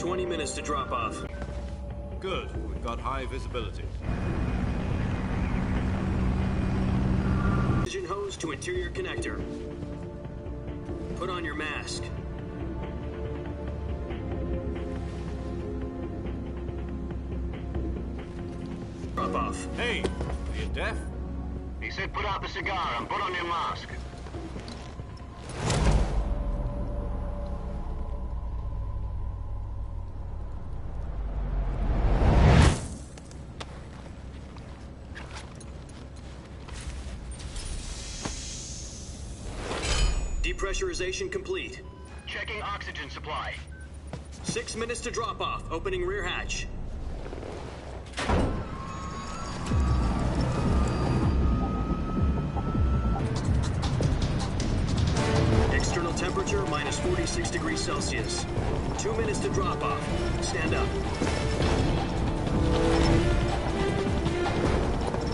20 minutes to drop off. Good. We've got high visibility. Oxygen hose to interior connector. Put on your mask. Drop off. Hey, are you deaf? He said put out the cigar and put on your mask. Depressurization complete. Checking oxygen supply. 6 minutes to drop off. Opening rear hatch. External temperature minus 46 degrees Celsius. 2 minutes to drop off. Stand up.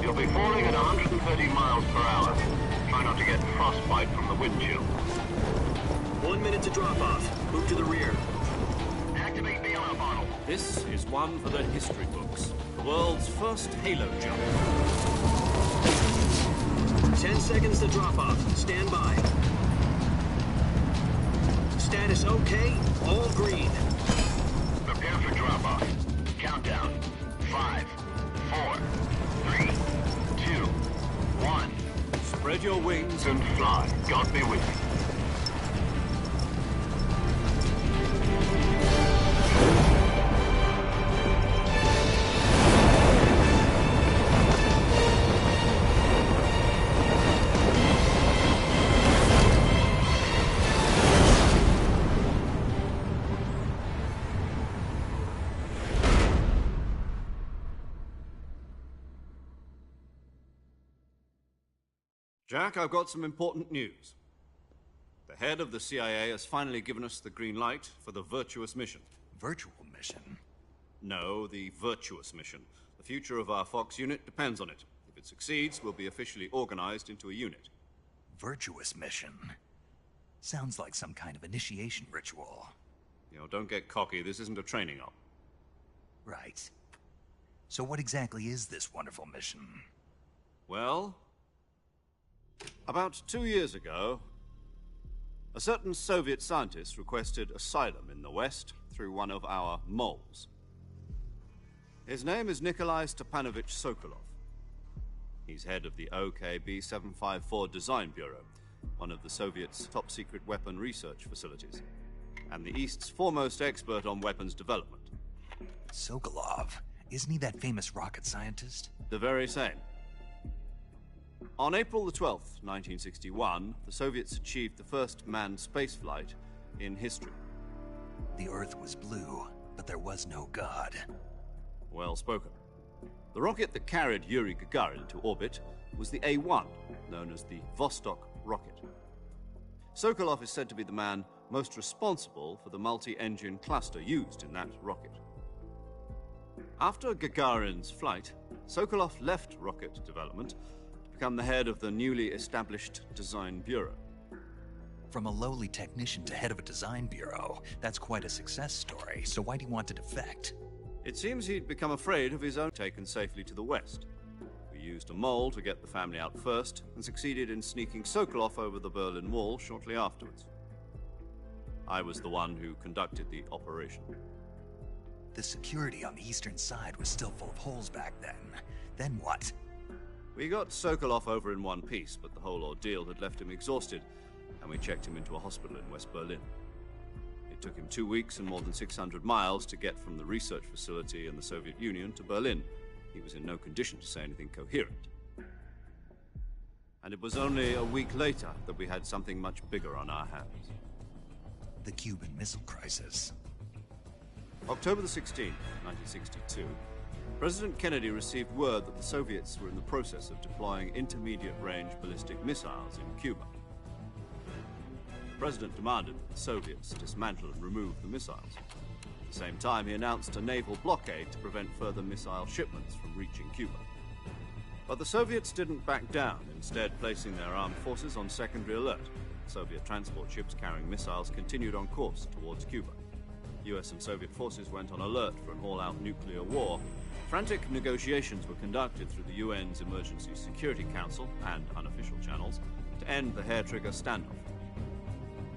You'll be falling at 130 miles per hour. Try not to get frostbite from the wind chill. 1 minute to drop off. Move to the rear. Activate the alarm bottle. This is one for the history books. The world's first halo jump. 10 seconds to drop off. Stand by. Status okay. All green. Prepare for drop-off. Countdown. 5, 4, 3, 2, 1. Spread your wings And fly. God be with you. Jack, I've got some important news. The head of the CIA has finally given us the green light for the Virtuous mission. Virtual mission? No, the Virtuous mission. The future of our Fox unit depends on it. If it succeeds, we'll be officially organized into a unit. Virtuous mission? Sounds like some kind of initiation ritual. You know, don't get cocky. This isn't a training op. Right. So what exactly is this wonderful mission? Well, about 2 years ago, a certain Soviet scientist requested asylum in the West through one of our moles. His name is Nikolai Stepanovich Sokolov. He's head of the OKB-754 Design Bureau, one of the Soviets' top-secret weapon research facilities, and the East's foremost expert on weapons development. Sokolov? Isn't he that famous rocket scientist? The very same. On April the 12th, 1961, the Soviets achieved the first manned spaceflight in history. The Earth was blue, but there was no God. Well spoken. The rocket that carried Yuri Gagarin to orbit was the A-1, known as the Vostok rocket. Sokolov is said to be the man most responsible for the multi-engine cluster used in that rocket. After Gagarin's flight, Sokolov left rocket development to become the head of the newly established Design Bureau. From a lowly technician to head of a design bureau, that's quite a success story, so why'd he want to defect? It seems he'd become afraid of his own taken safely to the West. We used a mole to get the family out first, and succeeded in sneaking Sokolov over the Berlin Wall shortly afterwards. I was the one who conducted the operation. The security on the eastern side was still full of holes back then. Then what? We got Sokolov over in one piece, but the whole ordeal had left him exhausted, and we checked him into a hospital in West Berlin. It took him 2 weeks and more than 600 miles to get from the research facility in the Soviet Union to Berlin. He was in no condition to say anything coherent. And it was only a week later that we had something much bigger on our hands. The Cuban Missile Crisis. October the 16th, 1962, President Kennedy received word that the Soviets were in the process of deploying intermediate-range ballistic missiles in Cuba. The President demanded that the Soviets dismantle and remove the missiles. At the same time, he announced a naval blockade to prevent further missile shipments from reaching Cuba. But the Soviets didn't back down, instead placing their armed forces on secondary alert. Soviet transport ships carrying missiles continued on course towards Cuba. US and Soviet forces went on alert for an all-out nuclear war. Frantic negotiations were conducted through the UN's Emergency Security Council and unofficial channels to end the hair-trigger standoff.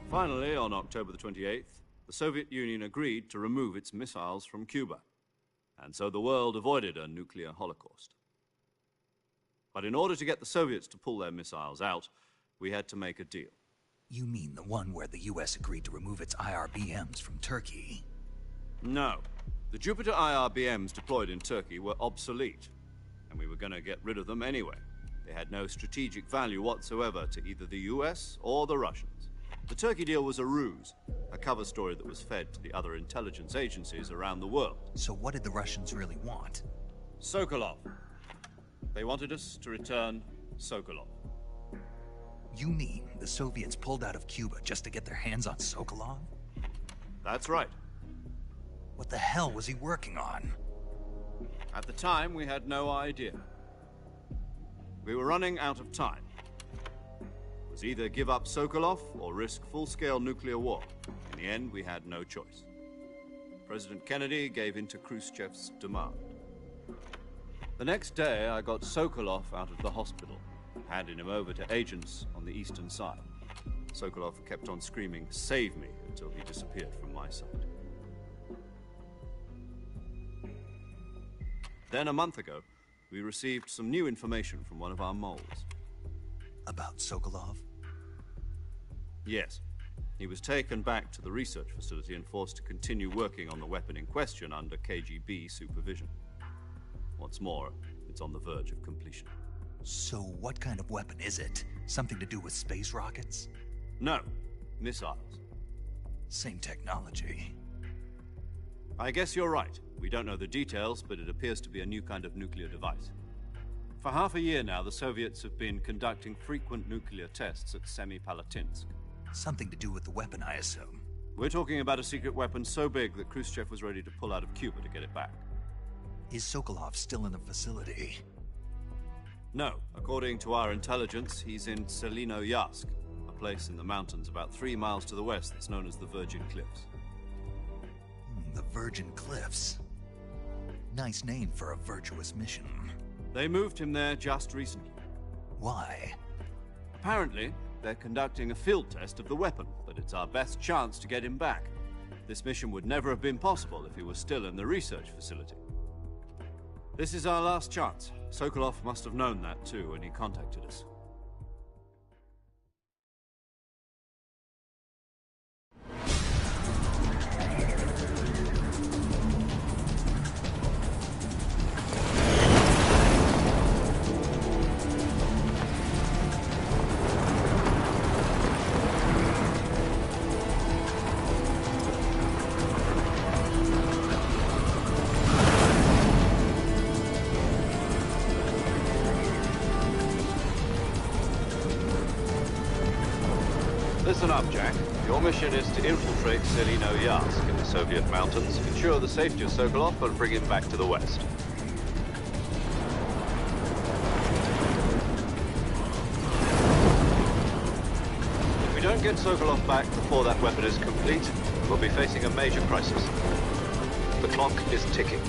Finally, on October the 28th, the Soviet Union agreed to remove its missiles from Cuba, and so the world avoided a nuclear holocaust. But in order to get the Soviets to pull their missiles out, we had to make a deal. You mean the one where the US agreed to remove its IRBMs from Turkey? No. The Jupiter IRBMs deployed in Turkey were obsolete, and we were going to get rid of them anyway. They had no strategic value whatsoever to either the US or the Russians. The Turkey deal was a ruse, a cover story that was fed to the other intelligence agencies around the world. So what did the Russians really want? Sokolov. They wanted us to return Sokolov. You mean the Soviets pulled out of Cuba just to get their hands on Sokolov? That's right. What the hell was he working on? At the time, we had no idea. We were running out of time. It was either give up Sokolov or risk full-scale nuclear war. In the end, we had no choice. President Kennedy gave in to Khrushchev's demand. The next day, I got Sokolov out of the hospital, handing him over to agents on the eastern side. Sokolov kept on screaming, "Save me," until he disappeared from my side. Then, a month ago, we received some new information from one of our moles. About Sokolov? Yes. He was taken back to the research facility and forced to continue working on the weapon in question under KGB supervision. What's more, it's on the verge of completion. So what kind of weapon is it? Something to do with space rockets? No, missiles. Same technology. I guess you're right. We don't know the details, but it appears to be a new kind of nuclear device. For half a year now, the Soviets have been conducting frequent nuclear tests at Semipalatinsk. Something to do with the weapon, I assume. We're talking about a secret weapon so big that Khrushchev was ready to pull out of Cuba to get it back. Is Sokolov still in the facility? No. According to our intelligence, he's in Selinoyarsk, a place in the mountains about 3 miles to the west that's known as the Virgin Cliffs. The Virgin Cliffs. Nice name for a virtuous mission. They moved him there just recently. Why? Apparently, they're conducting a field test of the weapon, but it's our best chance to get him back. This mission would never have been possible if he was still in the research facility. This is our last chance. Sokolov must have known that too when he contacted us. Listen up, Jack. Your mission is to infiltrate Selinoyarsk in the Soviet mountains, ensure the safety of Sokolov, and bring him back to the west. If we don't get Sokolov back before that weapon is complete, we'll be facing a major crisis. The clock is ticking.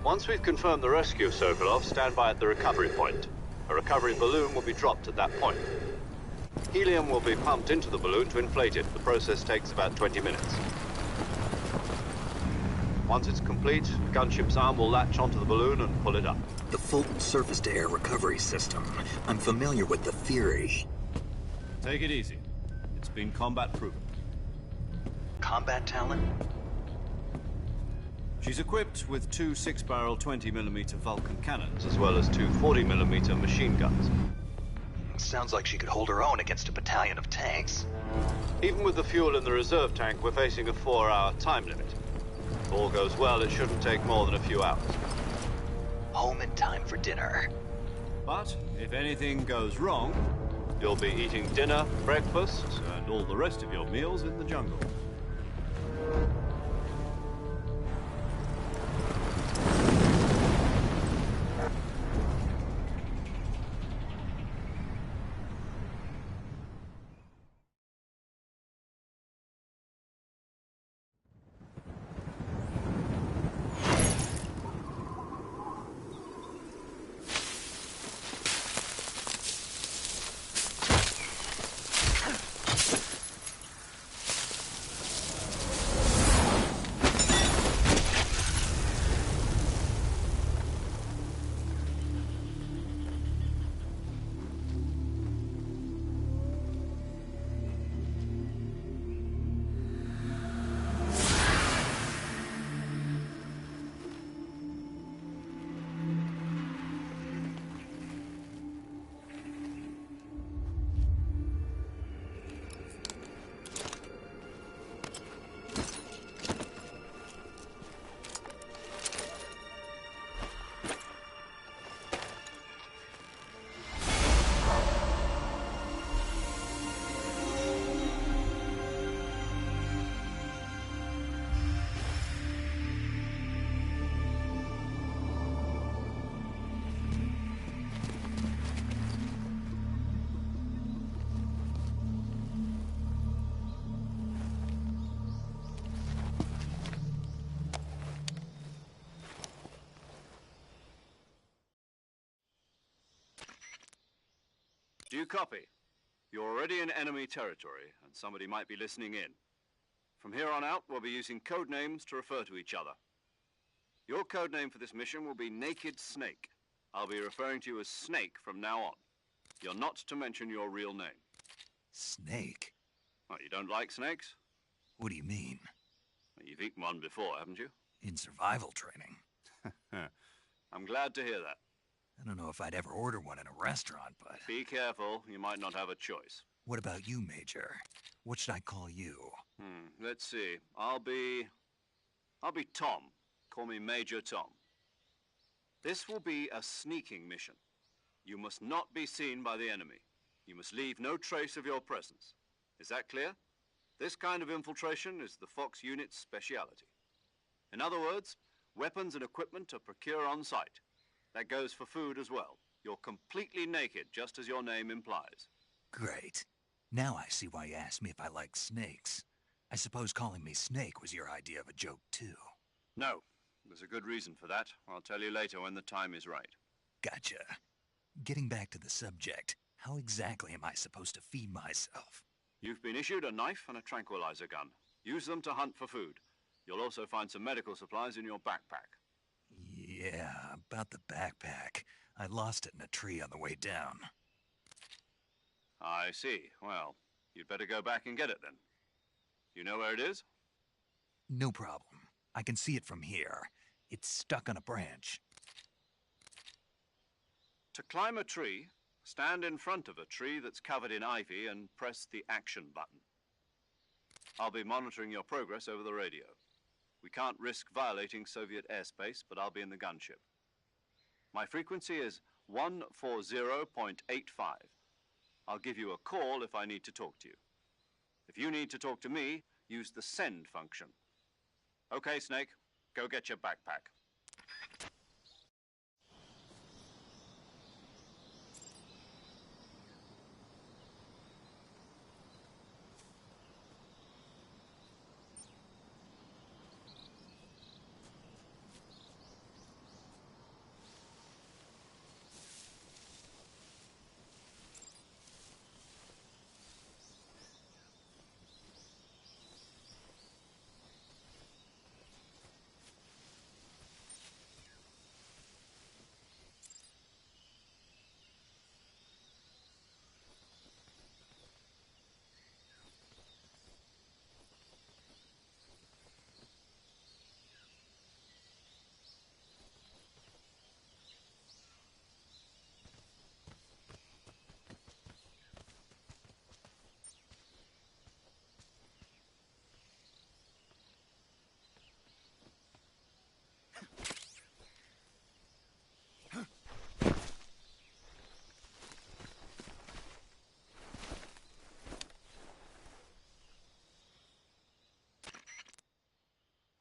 Once we've confirmed the rescue of Sokolov, stand by at the recovery point. A recovery balloon will be dropped at that point. Helium will be pumped into the balloon to inflate it. The process takes about 20 minutes. Once it's complete, the gunship's arm will latch onto the balloon and pull it up. The Fulton surface-to-air recovery system. I'm familiar with the theory. Take it easy. It's been combat-proven. Combat talent? She's equipped with 2 6-barrel 20mm Vulcan cannons, as well as 2 40mm machine guns. Sounds like she could hold her own against a battalion of tanks. Even with the fuel in the reserve tank, we're facing a 4-hour time limit. If all goes well, it shouldn't take more than a few hours. Home in time for dinner. But if anything goes wrong, you'll be eating dinner, breakfast, and all the rest of your meals in the jungle. you copy? You're already in enemy territory, and somebody might be listening in. From here on out, we'll be using code names to refer to each other. Your code name for this mission will be Naked Snake. I'll be referring to you as Snake from now on. You're not to mention your real name. Snake? What, you don't like snakes? What do you mean? Well, you've eaten one before, haven't you? In survival training. I'm glad to hear that. I don't know if I'd ever order one in a restaurant, but... Be careful, you might not have a choice. What about you, Major? What should I call you? Let's see. I'll be Tom. Call me Major Tom. This will be a sneaking mission. You must not be seen by the enemy. You must leave no trace of your presence. Is that clear? This kind of infiltration is the Fox unit's speciality. In other words, weapons and equipment are procured on site. That goes for food as well. You're completely naked, just as your name implies. Great. Now I see why you asked me if I like snakes. I suppose calling me Snake was your idea of a joke, too. No. There's a good reason for that. I'll tell you later when the time is right. Gotcha. Getting back to the subject, how exactly am I supposed to feed myself? You've been issued a knife and a tranquilizer gun. Use them to hunt for food. You'll also find some medical supplies in your backpack. Yeah, about the backpack. I lost it in a tree on the way down. I see. Well, you'd better go back and get it then. You know where it is? No problem. I can see it from here. It's stuck on a branch. To climb a tree, stand in front of a tree that's covered in ivy and press the action button. I'll be monitoring your progress over the radio. We can't risk violating Soviet airspace, but I'll be in the gunship. My frequency is 140.85. I'll give you a call if I need to talk to you. If you need to talk to me, use the send function. Okay, Snake, go get your backpack.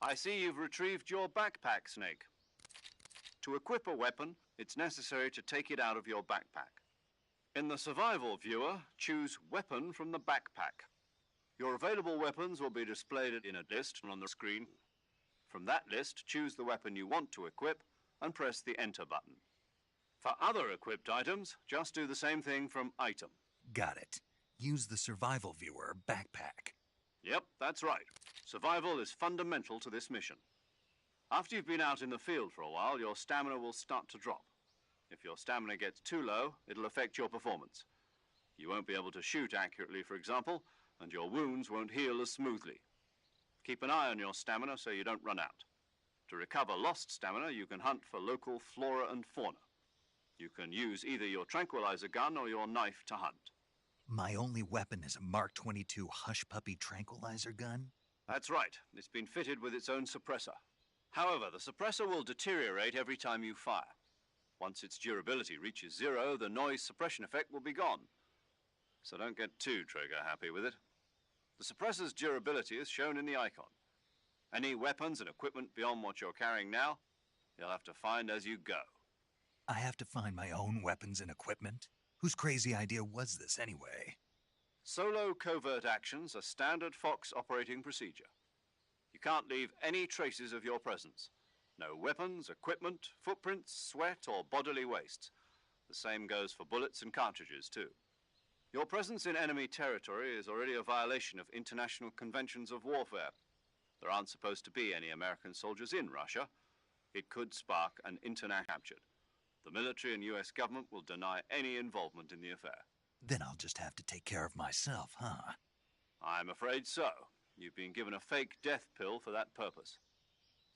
I see you've retrieved your backpack, Snake. To equip a weapon, it's necessary to take it out of your backpack. In the survival viewer, choose Weapon from the backpack. Your available weapons will be displayed in a list on the screen. From that list, choose the weapon you want to equip and press the Enter button. For other equipped items, just do the same thing from Item. Got it. Use the survival viewer backpack. Yep, that's right. Survival is fundamental to this mission. After you've been out in the field for a while, your stamina will start to drop. If your stamina gets too low, it'll affect your performance. You won't be able to shoot accurately, for example, and your wounds won't heal as smoothly. Keep an eye on your stamina so you don't run out. To recover lost stamina, you can hunt for local flora and fauna. You can use either your tranquilizer gun or your knife to hunt. My only weapon is a Mark 22 Hush Puppy tranquilizer gun? That's right. It's been fitted with its own suppressor. However, the suppressor will deteriorate every time you fire. Once its durability reaches 0, the noise suppression effect will be gone. So don't get too trigger-happy with it. The suppressor's durability is shown in the icon. Any weapons and equipment beyond what you're carrying now, you'll have to find as you go. I have to find my own weapons and equipment? Whose crazy idea was this, anyway? Solo covert actions are standard Fox operating procedure. You can't leave any traces of your presence. No weapons, equipment, footprints, sweat, or bodily waste. The same goes for bullets and cartridges, too. Your presence in enemy territory is already a violation of international conventions of warfare. There aren't supposed to be any American soldiers in Russia. It could spark an international capture. The military and U.S. government will deny any involvement in the affair. Then I'll just have to take care of myself, huh? I'm afraid so. You've been given a fake death pill for that purpose.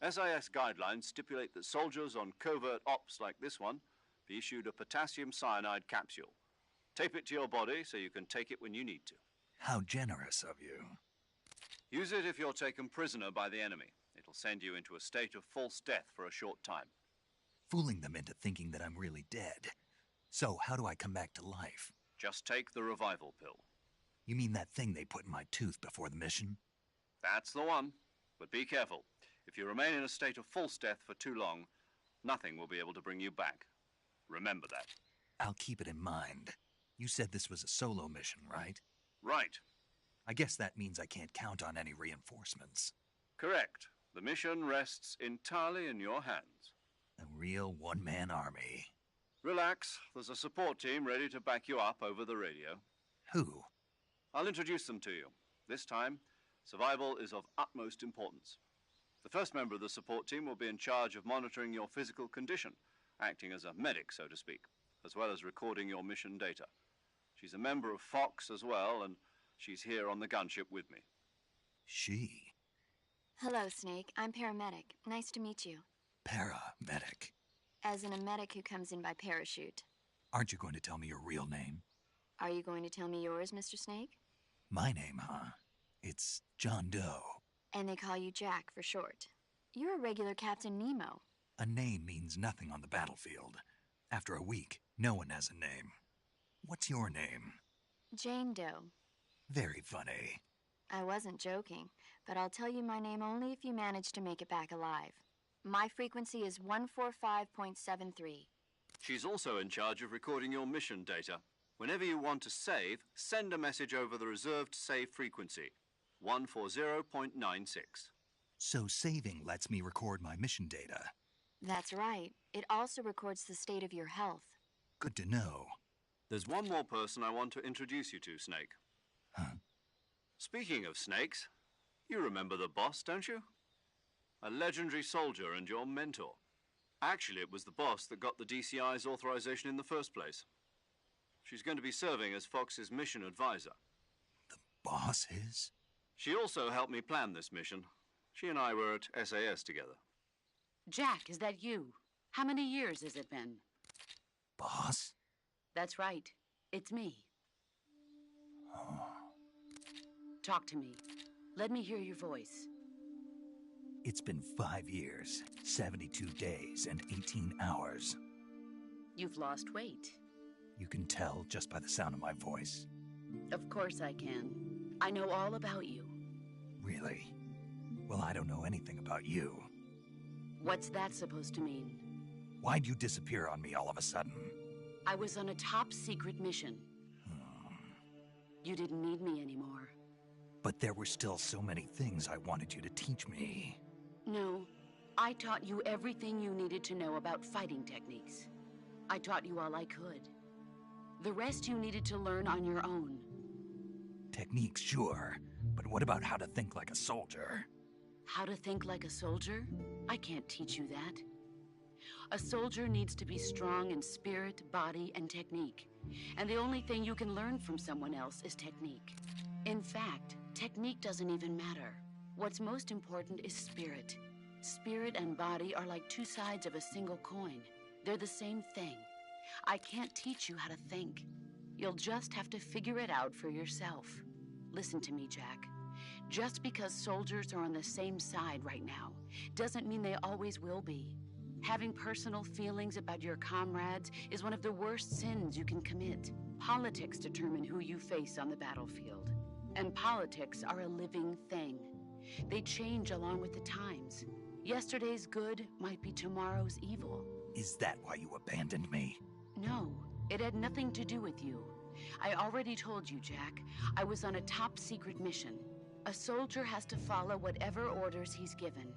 SIS guidelines stipulate that soldiers on covert ops like this one be issued a potassium cyanide capsule. Tape it to your body so you can take it when you need to. How generous of you. Use it if you're taken prisoner by the enemy. It'll send you into a state of false death for a short time. Fooling them into thinking that I'm really dead. So, how do I come back to life? Just take the revival pill. You mean that thing they put in my tooth before the mission? That's the one. But be careful. If you remain in a state of false death for too long, nothing will be able to bring you back. Remember that. I'll keep it in mind. You said this was a solo mission, right? Right. I guess that means I can't count on any reinforcements. Correct. The mission rests entirely in your hands. A real one-man army. Relax. There's a support team ready to back you up over the radio. Who? I'll introduce them to you. This time, survival is of utmost importance. The first member of the support team will be in charge of monitoring your physical condition, acting as a medic, so to speak, as well as recording your mission data. She's a member of Fox as well, and she's here on the gunship with me. She? Hello, Snake. I'm paramedic. Nice to meet you. Paramedic. As in a medic who comes in by parachute. Aren't you going to tell me your real name? Are you going to tell me yours, Mr. Snake? My name, huh? It's John Doe. And they call you Jack for short. You're a regular Captain Nemo. A name means nothing on the battlefield. After a week, no one has a name. What's your name? Jane Doe. Very funny. I wasn't joking, but I'll tell you my name only if you manage to make it back alive. My frequency is 145.73. She's also in charge of recording your mission data. Whenever you want to save, send a message over the reserved save frequency, 140.96. So saving lets me record my mission data. That's right. It also records the state of your health. Good to know. There's one more person I want to introduce you to, Snake. Huh? Speaking of snakes, you remember the boss, don't you? A legendary soldier and your mentor. Actually, it was the boss that got the DCI's authorization in the first place. She's going to be serving as Fox's mission advisor. The boss is? She also helped me plan this mission. She and I were at SAS together. Jack, is that you? How many years has it been? Boss? That's right. It's me. Oh. Talk to me. Let me hear your voice. It's been 5 years, 72 days, and 18 hours. You've lost weight. You can tell just by the sound of my voice. Of course I can. I know all about you. Really? Well, I don't know anything about you. What's that supposed to mean? Why'd you disappear on me all of a sudden? I was on a top-secret mission. You didn't need me anymore. But there were still so many things I wanted you to teach me. No, I taught you everything you needed to know about fighting techniques. I taught you all I could. The rest you needed to learn on your own. Techniques, sure. But what about how to think like a soldier? How to think like a soldier? I can't teach you that. A soldier needs to be strong in spirit, body, and technique. And the only thing you can learn from someone else is technique. In fact, technique doesn't even matter. What's most important is spirit. Spirit and body are like two sides of a single coin. They're the same thing. I can't teach you how to think. You'll just have to figure it out for yourself. Listen to me, Jack. Just because soldiers are on the same side right now doesn't mean they always will be. Having personal feelings about your comrades is one of the worst sins you can commit. Politics determine who you face on the battlefield. And politics are a living thing. They change along with the times. Yesterday's good might be tomorrow's evil. Is that why you abandoned me? No, it had nothing to do with you. I already told you, Jack. I was on a top-secret mission. A soldier has to follow whatever orders he's given.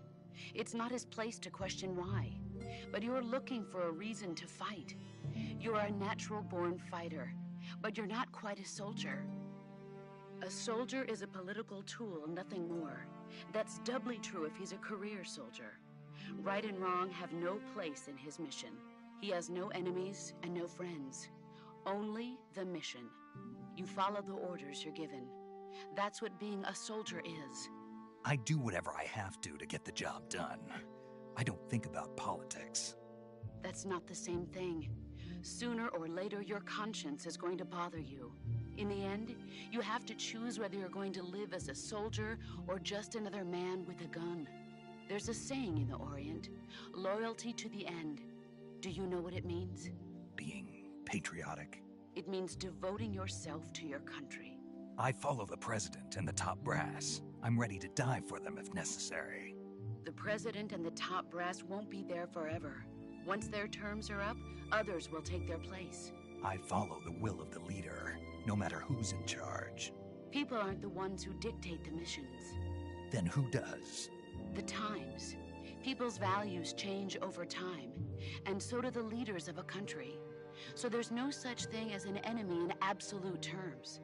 It's not his place to question why. But you're looking for a reason to fight. You're a natural-born fighter. but you're not quite a soldier. A soldier is a political tool, nothing more. That's doubly true if he's a career soldier. Right and wrong have no place in his mission. He has no enemies and no friends. Only the mission. You follow the orders you're given. That's what being a soldier is. I do whatever I have to get the job done. I don't think about politics. That's not the same thing. Sooner or later, your conscience is going to bother you. In the end, you have to choose whether you're going to live as a soldier or just another man with a gun. There's a saying in the Orient, loyalty to the end. Do you know what it means? Being patriotic. It means devoting yourself to your country. I follow the president and the top brass. I'm ready to die for them if necessary. The president and the top brass won't be there forever. Once their terms are up, others will take their place. I follow the will of the leader, no matter who's in charge. People aren't the ones who dictate the missions. Then who does? The times. People's values change over time, and so do the leaders of a country. So there's no such thing as an enemy in absolute terms.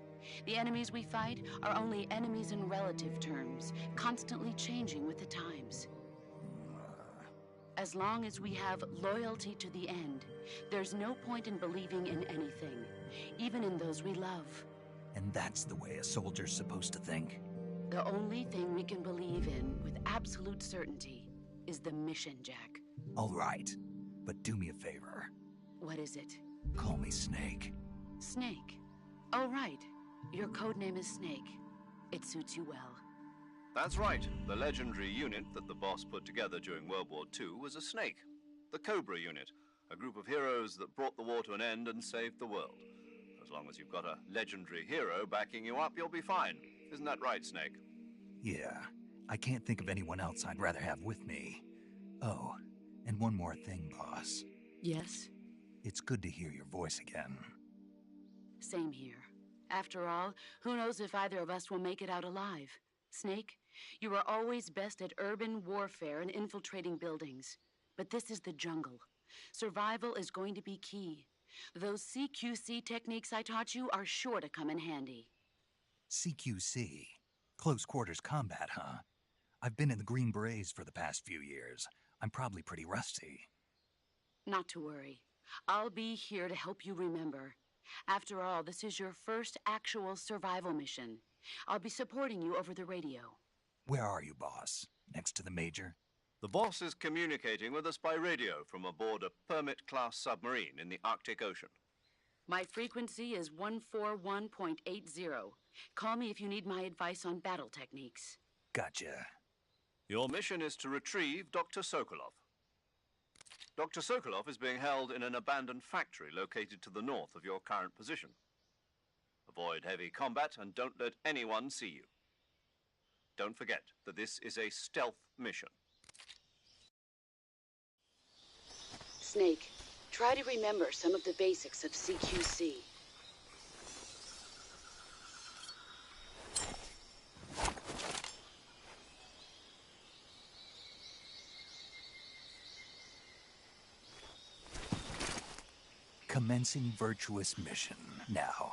The enemies we fight are only enemies in relative terms, constantly changing with the times. As long as we have loyalty to the end, there's no point in believing in anything, even in those we love. And that's the way a soldier's supposed to think? The only thing we can believe in with absolute certainty is the mission, Jack. All right, but do me a favor. What is it? Call me Snake. Snake? Oh, right. Your code name is Snake. It suits you well. That's right. The legendary unit that the boss put together during World War II was a snake. The Cobra unit, a group of heroes that brought the war to an end and saved the world. As long as you've got a legendary hero backing you up, you'll be fine. Isn't that right, Snake? Yeah, I can't think of anyone else I'd rather have with me. Oh, and one more thing, boss. Yes? It's good to hear your voice again. Same here. After all, who knows if either of us will make it out alive? Snake, you are always best at urban warfare and infiltrating buildings. But this is the jungle. Survival is going to be key. Those CQC techniques I taught you are sure to come in handy. CQC? Close quarters combat, huh? I've been in the Green Berets for the past few years. I'm probably pretty rusty. Not to worry. I'll be here to help you remember. After all, this is your first actual survival mission. I'll be supporting you over the radio. Where are you, boss? Next to the Major? The boss is communicating with us by radio from aboard a Permit-class submarine in the Arctic Ocean. My frequency is 141.80. Call me if you need my advice on battle techniques. Gotcha. Your mission is to retrieve Dr. Sokolov. Dr. Sokolov is being held in an abandoned factory located to the north of your current position. Avoid heavy combat and don't let anyone see you. Don't forget that this is a stealth mission. Snake, try to remember some of the basics of CQC. Commencing virtuous mission now.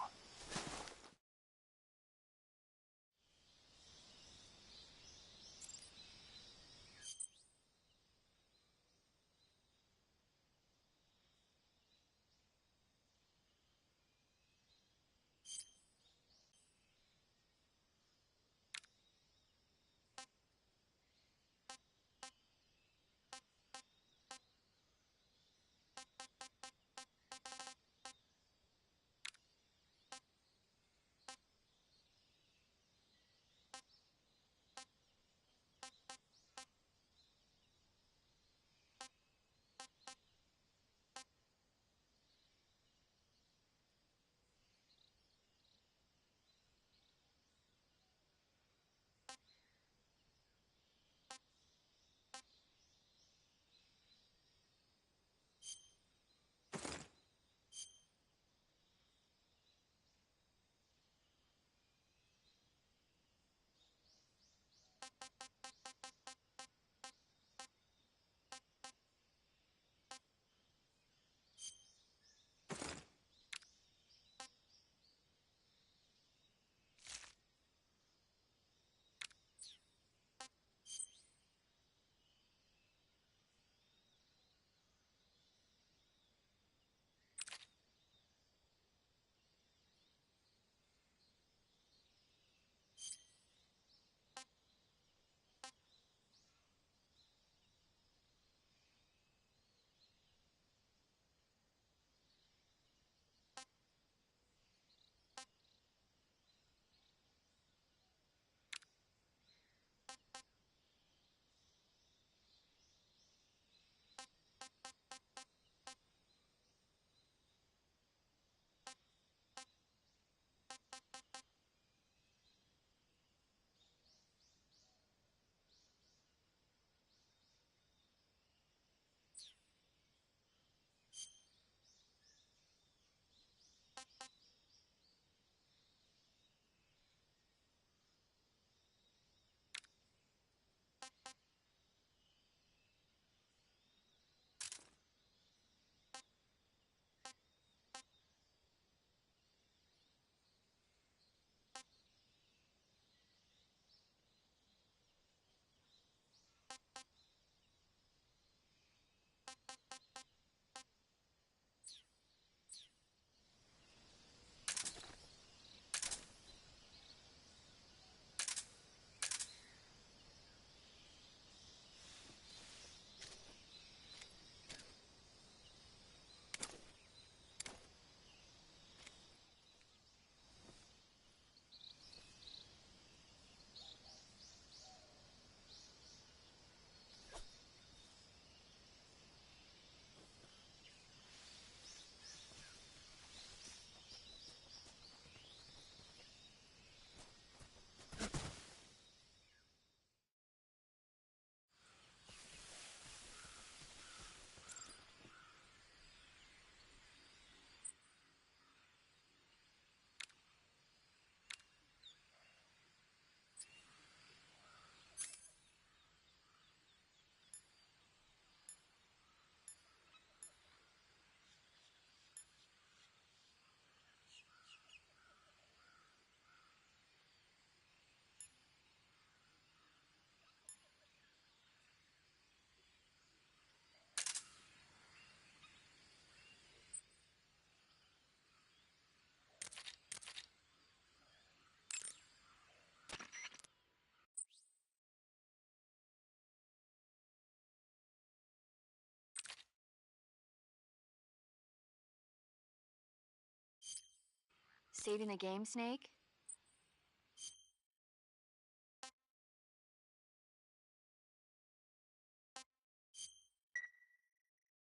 Saving the game, Snake?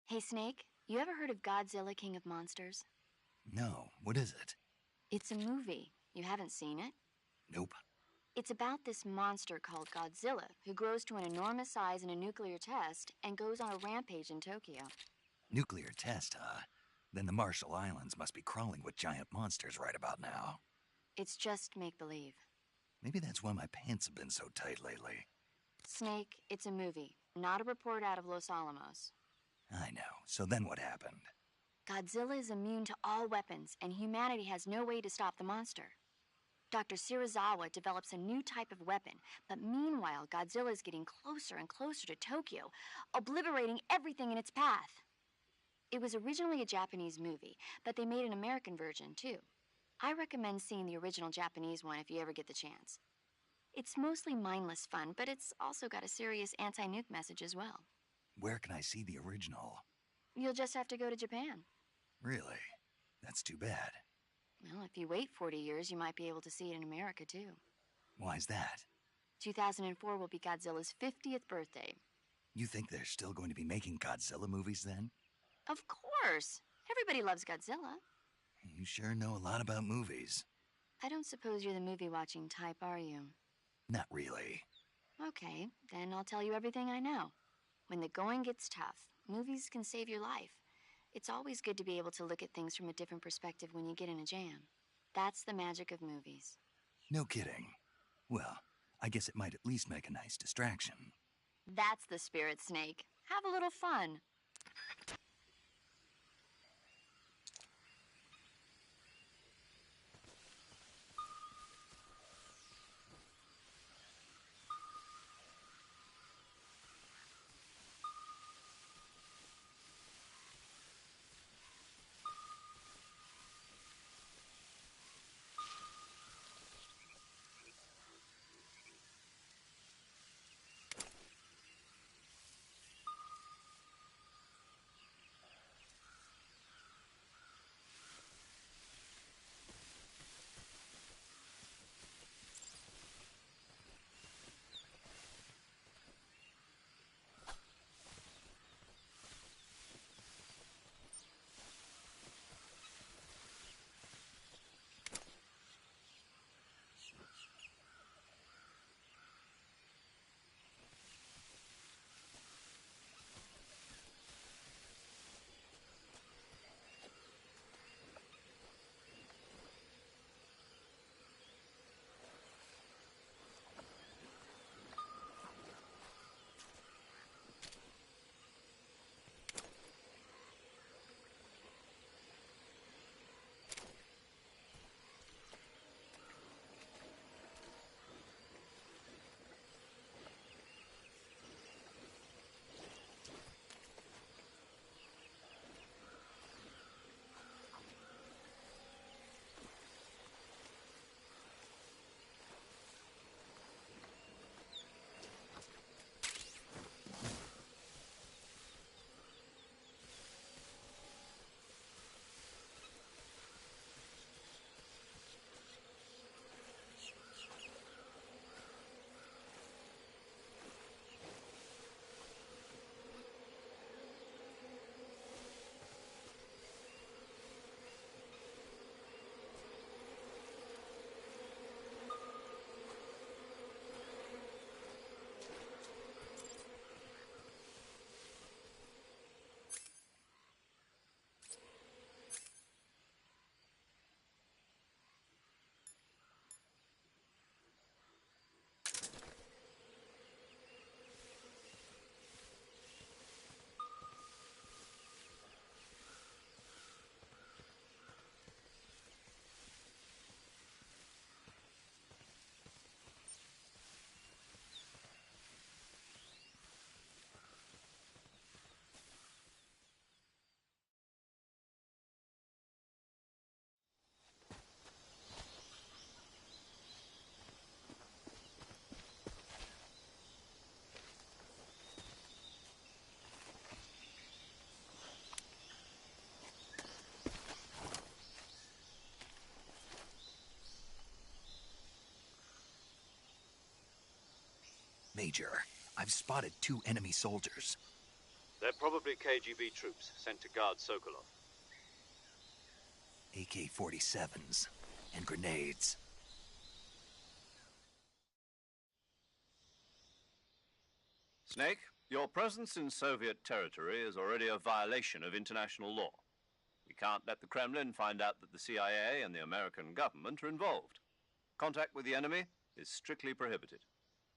Hey, Snake, you ever heard of Godzilla King of Monsters? No, what is it? It's a movie. You haven't seen it? Nope. It's about this monster called Godzilla, who grows to an enormous size in a nuclear test and goes on a rampage in Tokyo. Nuclear test, huh? Then the Marshall Islands must be crawling with giant monsters right about now. It's just make-believe. Maybe that's why my pants have been so tight lately. Snake, it's a movie, not a report out of Los Alamos. I know. So then what happened? Godzilla is immune to all weapons, and humanity has no way to stop the monster. Dr. Shirazawa develops a new type of weapon, but meanwhile, Godzilla is getting closer and closer to Tokyo, obliterating everything in its path. It was originally a Japanese movie, but they made an American version, too. I recommend seeing the original Japanese one if you ever get the chance. It's mostly mindless fun, but it's also got a serious anti-nuke message as well. Where can I see the original? You'll just have to go to Japan. Really? That's too bad. Well, if you wait 40 years, you might be able to see it in America, too. Why's that? 2004 will be Godzilla's 50th birthday. You think they're still going to be making Godzilla movies then? Of course! Everybody loves Godzilla. You sure know a lot about movies. I don't suppose you're the movie-watching type, are you? Not really. Okay, then I'll tell you everything I know. When the going gets tough, movies can save your life. It's always good to be able to look at things from a different perspective when you get in a jam. That's the magic of movies. No kidding. Well, I guess it might at least make a nice distraction. That's the spirit, Snake. Have a little fun. Major. I've spotted 2 enemy soldiers. They're probably KGB troops sent to guard Sokolov. AK-47s and grenades. Snake, your presence in Soviet territory is already a violation of international law. We can't let the Kremlin find out that the CIA and the American government are involved. Contact with the enemy is strictly prohibited.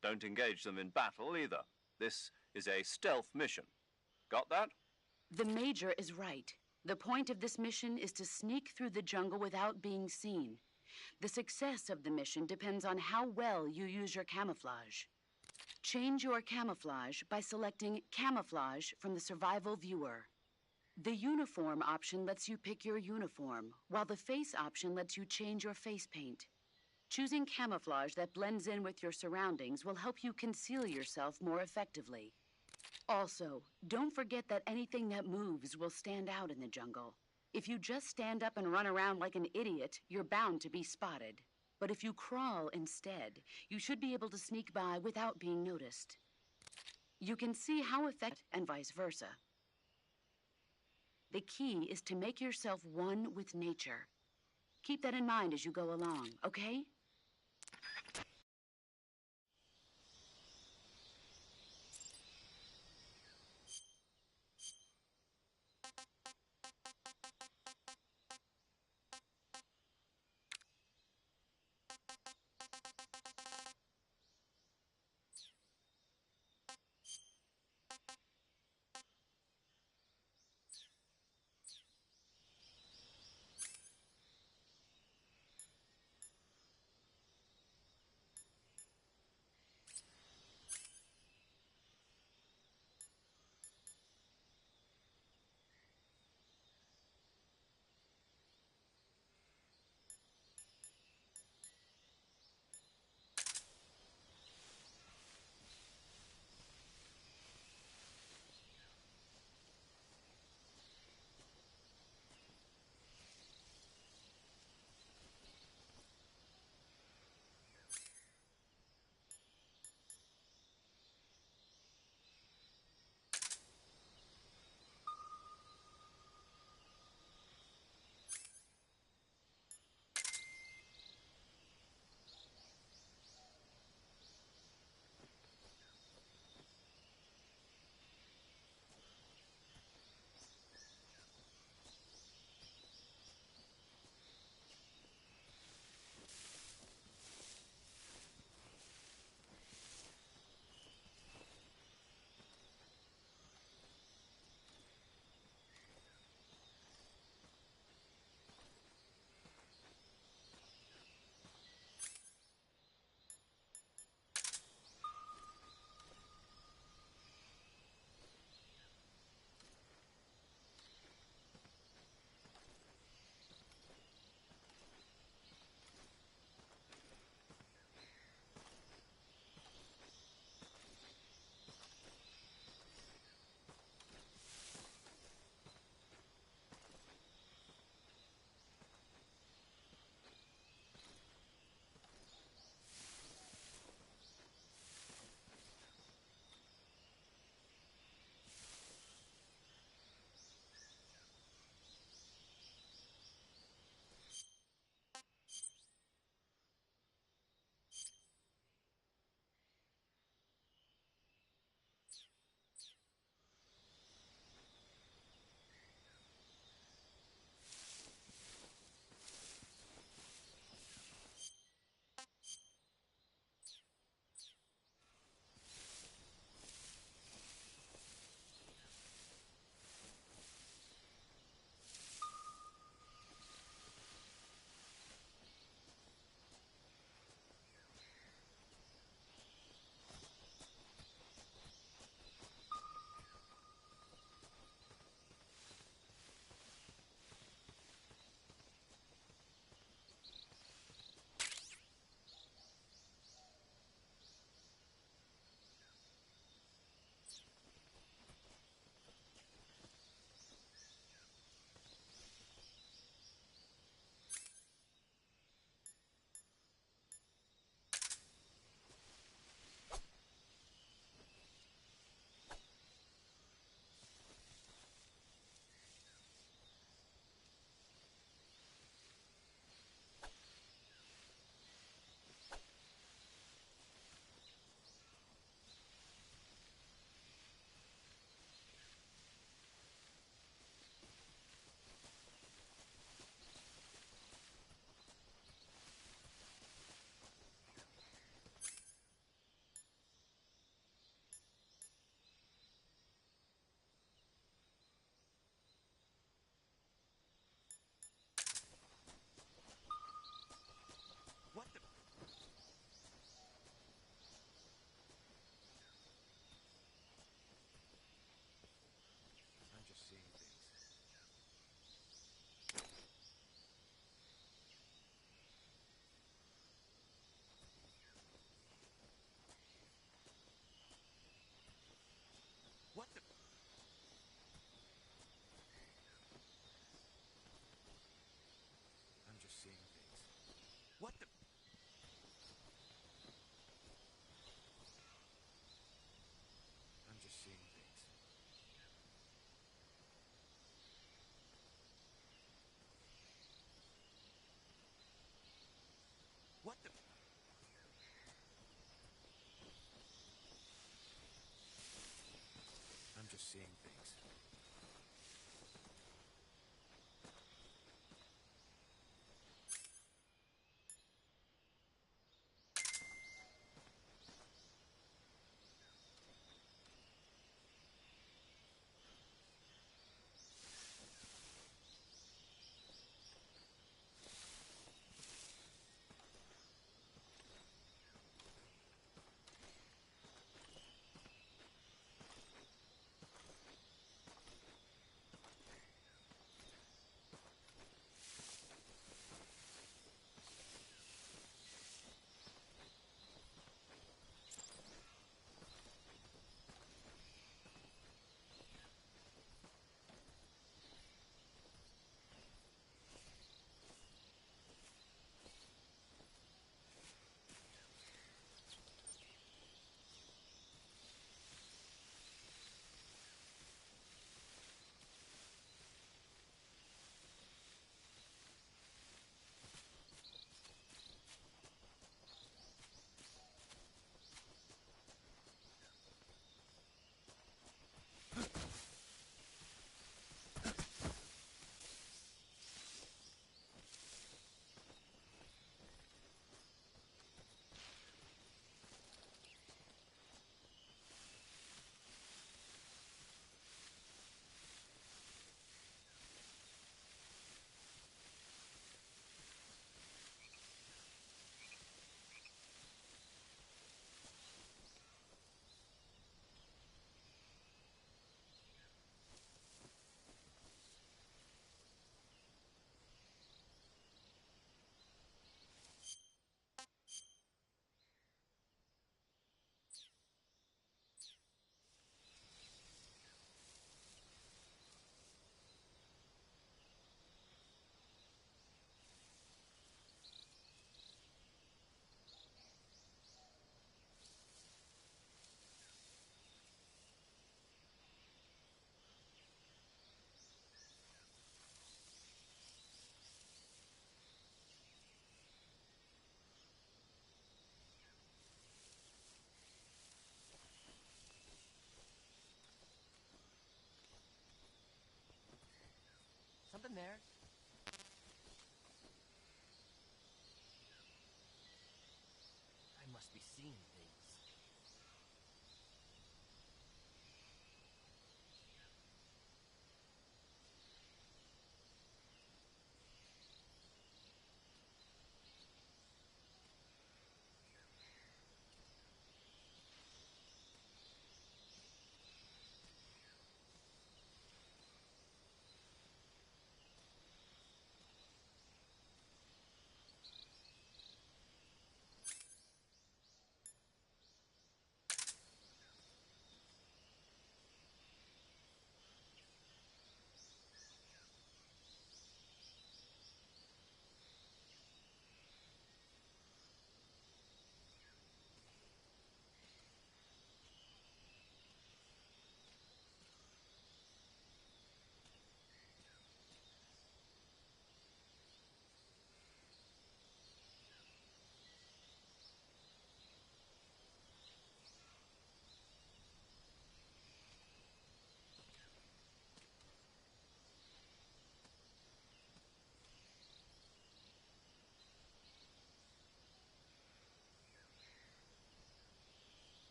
Don't engage them in battle either. This is a stealth mission. Got that? The Major is right. The point of this mission is to sneak through the jungle without being seen. The success of the mission depends on how well you use your camouflage. Change your camouflage by selecting Camouflage from the Survival Viewer. The Uniform option lets you pick your uniform, while the Face option lets you change your face paint. Choosing camouflage that blends in with your surroundings will help you conceal yourself more effectively. Also, don't forget that anything that moves will stand out in the jungle. If you just stand up and run around like an idiot, you're bound to be spotted. But if you crawl instead, you should be able to sneak by without being noticed. You can see how effective and vice versa. The key is to make yourself one with nature. Keep that in mind as you go along, okay?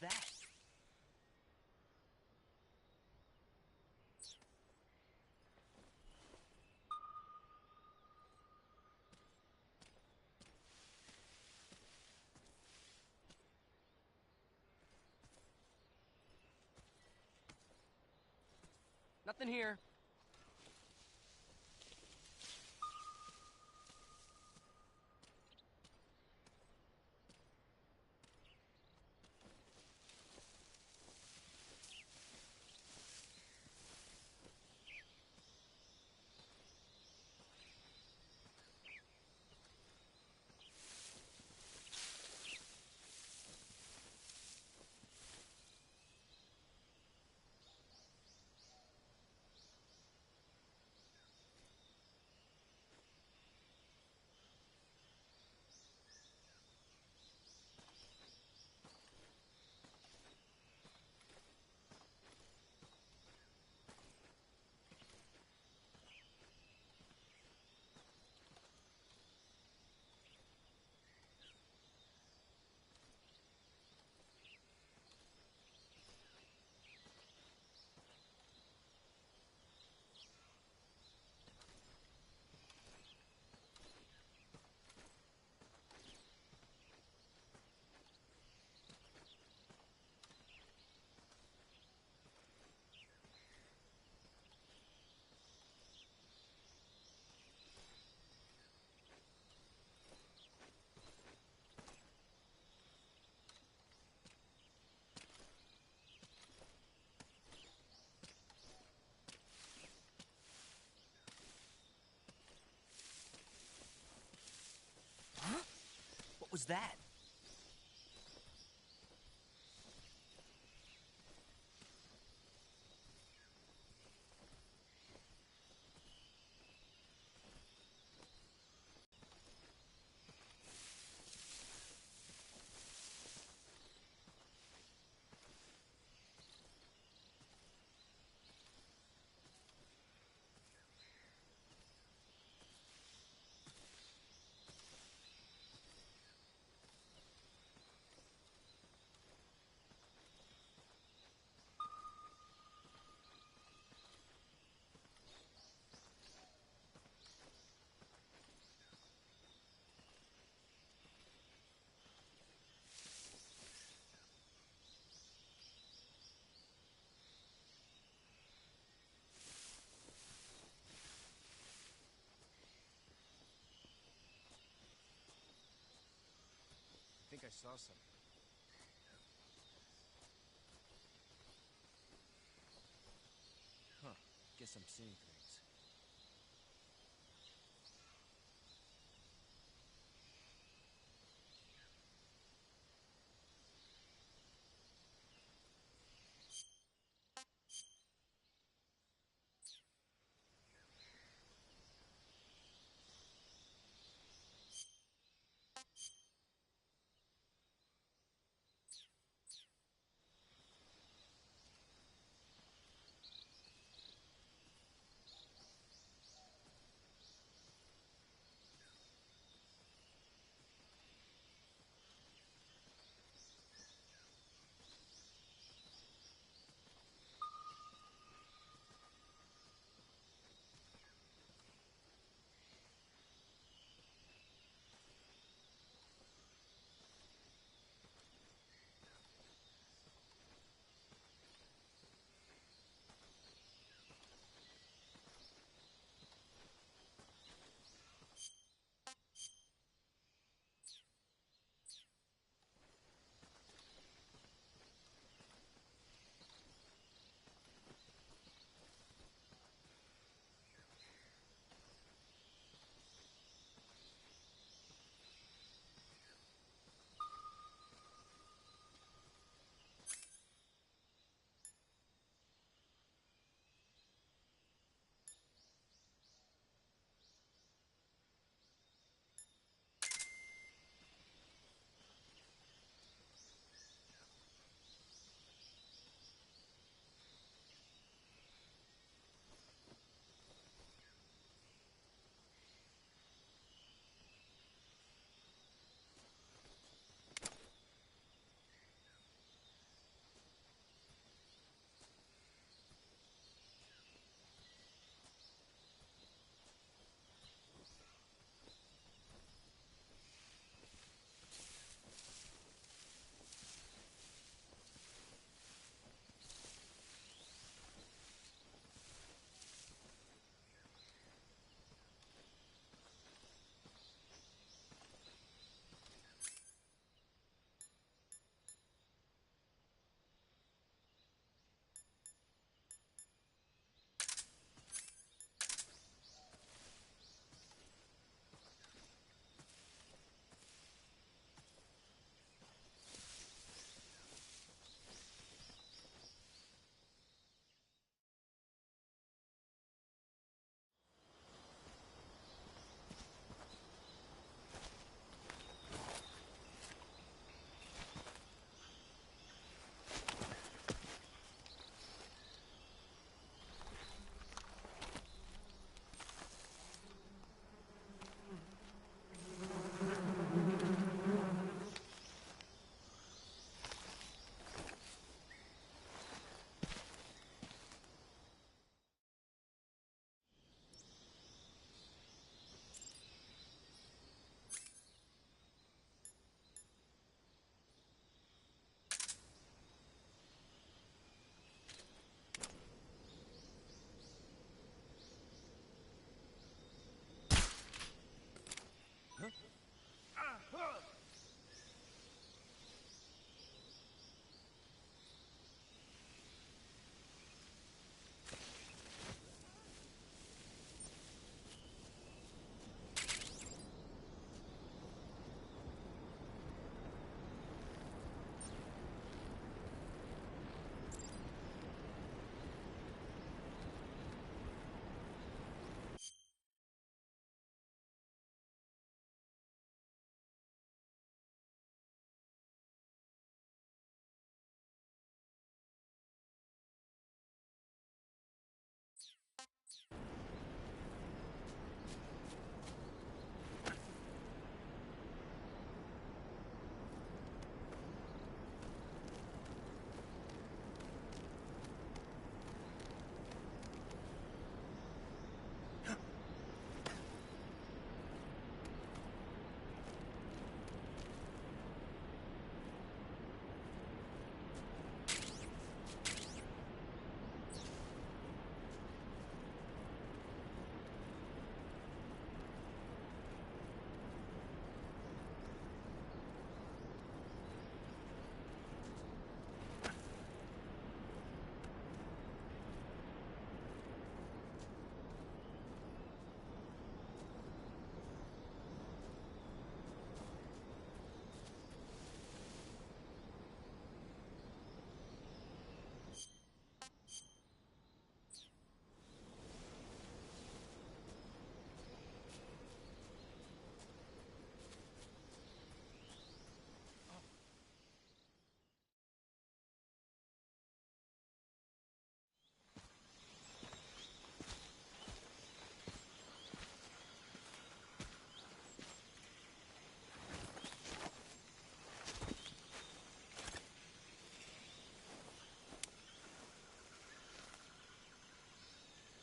that? Nothing here. What was that? I think I saw something. Huh. Guess I'm seeing things.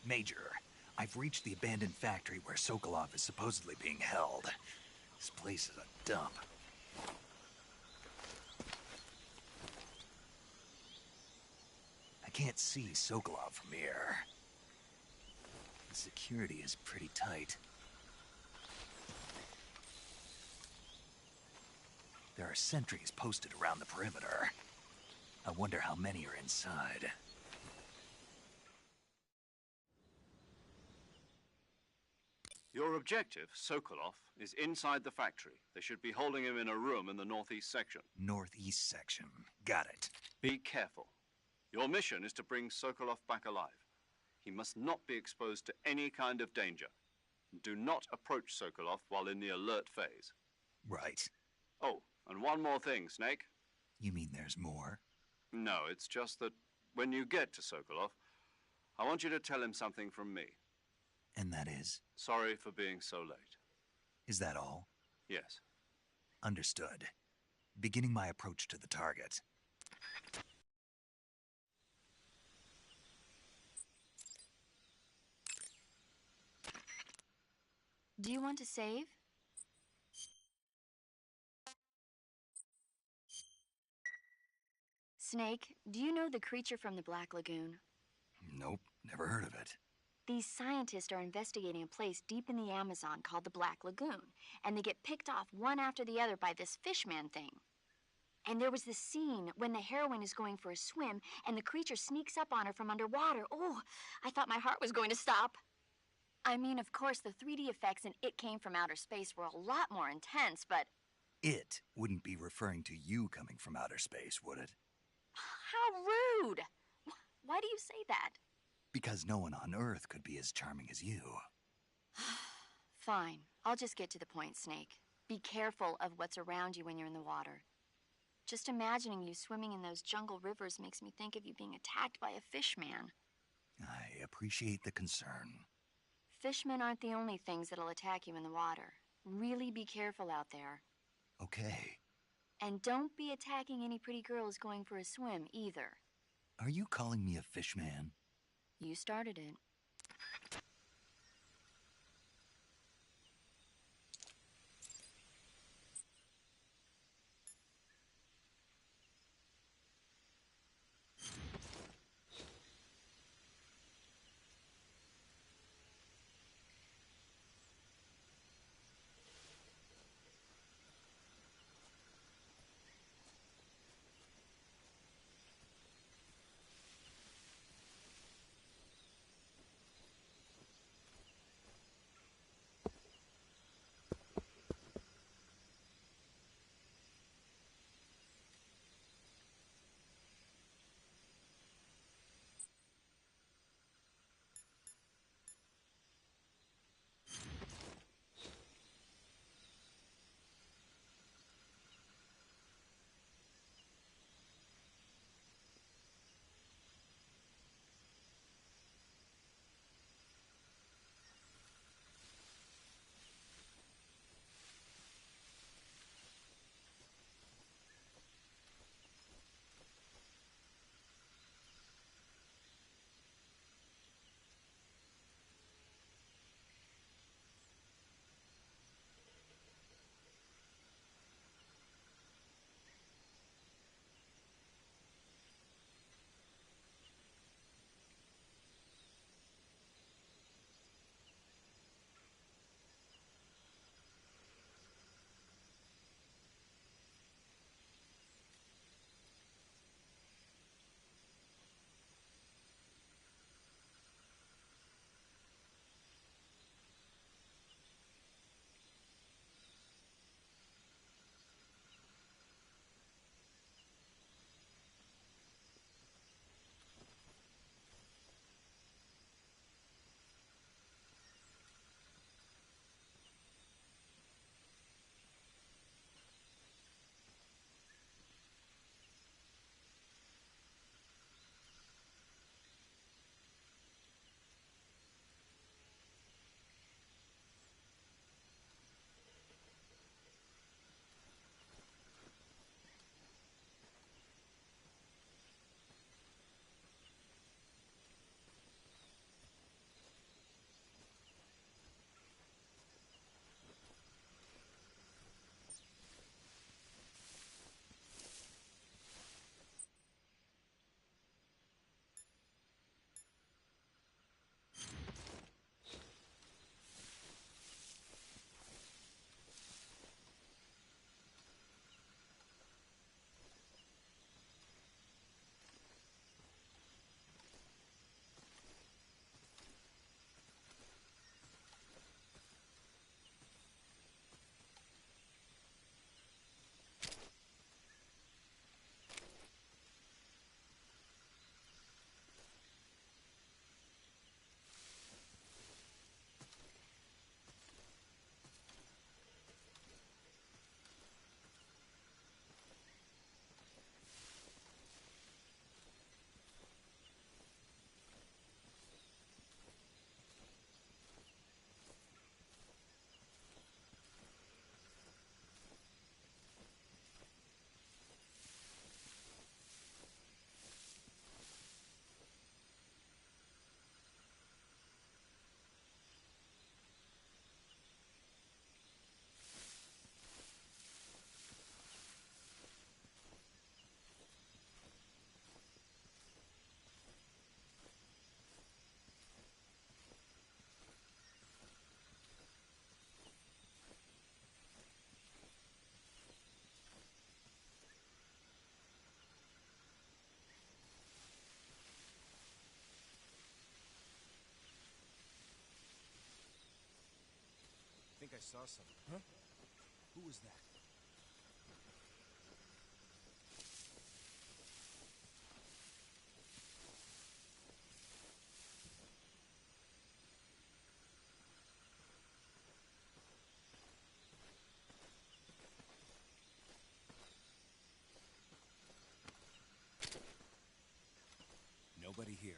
Major, I've reached the abandoned factory where Sokolov is supposedly being held. This place is a dump. I can't see Sokolov from here. The security is pretty tight. There are sentries posted around the perimeter. I wonder how many are inside. Your objective, Sokolov, is inside the factory. They should be holding him in a room in the northeast section. Northeast section. Got it. Be careful. Your mission is to bring Sokolov back alive. He must not be exposed to any kind of danger. Do not approach Sokolov while in the alert phase. Right. Oh, and one more thing, Snake. You mean there's more? No, it's just that when you get to Sokolov, I want you to tell him something from me. And that is? Sorry for being so late. Is that all? Yes. Understood. Beginning my approach to the target. Do you want to save? Snake, do you know the creature from the Black Lagoon? Nope, never heard of it. These scientists are investigating a place deep in the Amazon called the Black Lagoon, and they get picked off one after the other by this fishman thing. And there was this scene when the heroine is going for a swim, and the creature sneaks up on her from underwater. Oh, I thought my heart was going to stop. I mean, of course, the 3D effects in It Came from Outer Space were a lot more intense, but... It wouldn't be referring to you coming from outer space, would it? How rude! Why do you say that? Because no one on Earth could be as charming as you. Fine. I'll just get to the point, Snake. Be careful of what's around you when you're in the water. Just imagining you swimming in those jungle rivers makes me think of you being attacked by a fishman. I appreciate the concern. Fishmen aren't the only things that'll attack you in the water. Really be careful out there. Okay. And don't be attacking any pretty girls going for a swim, either. Are you calling me a fishman? You started it. saw something. Huh? Who was that? Nobody here.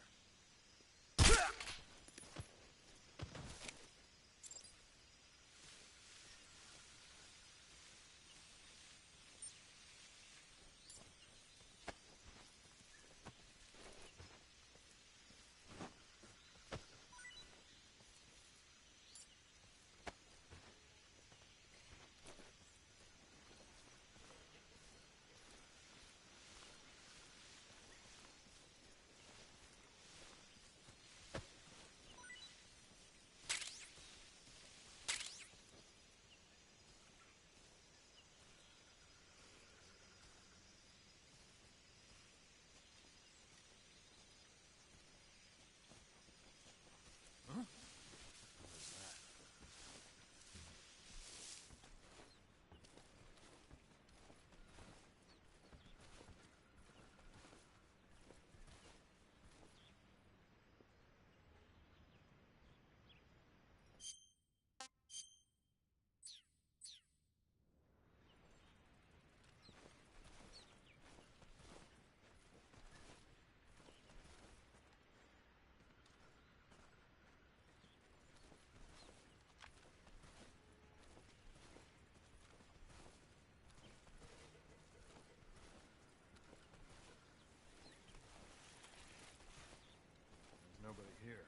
There's nobody here.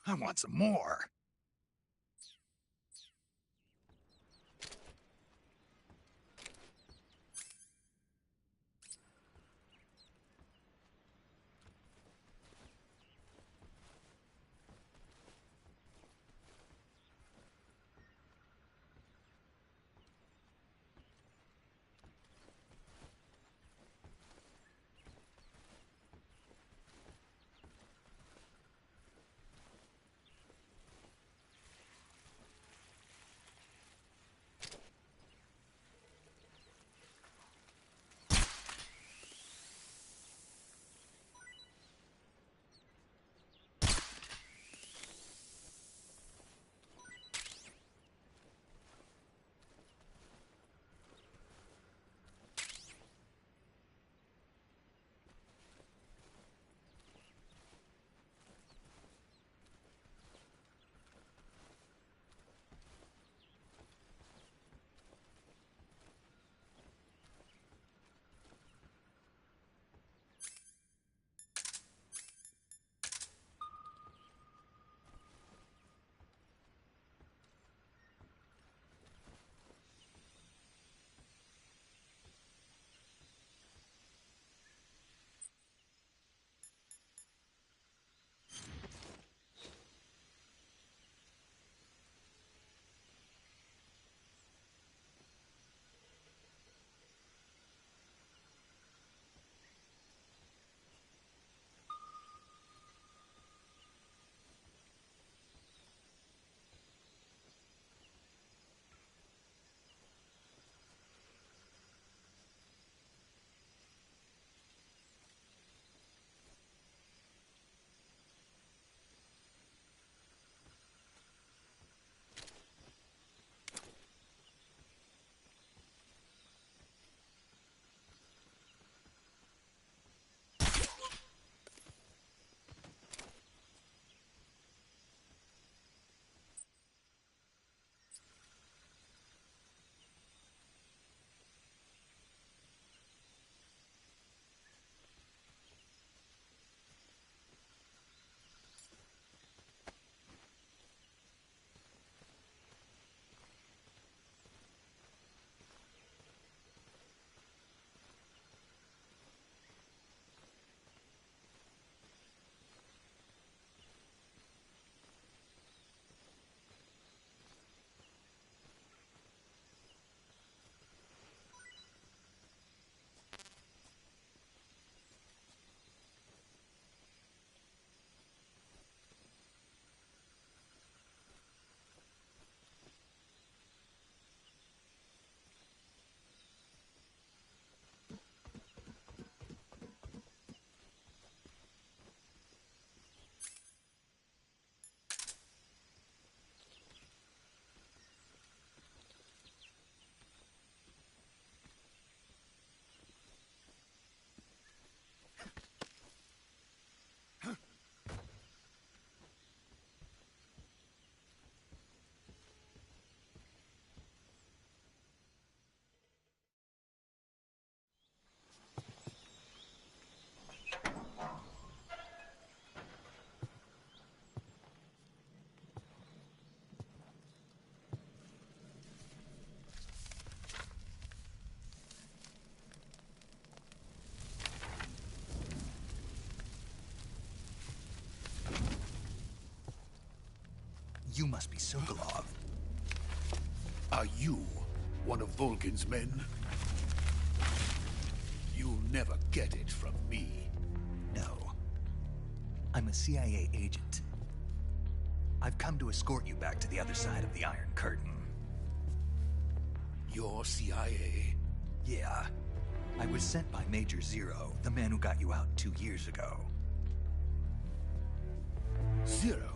I want some more. You must be Sokolov. Are you one of Volgin's men? You'll never get it from me. No. I'm a CIA agent. I've come to escort you back to the other side of the Iron Curtain. You're CIA? Yeah. I was sent by Major Zero, the man who got you out 2 years ago. Zero?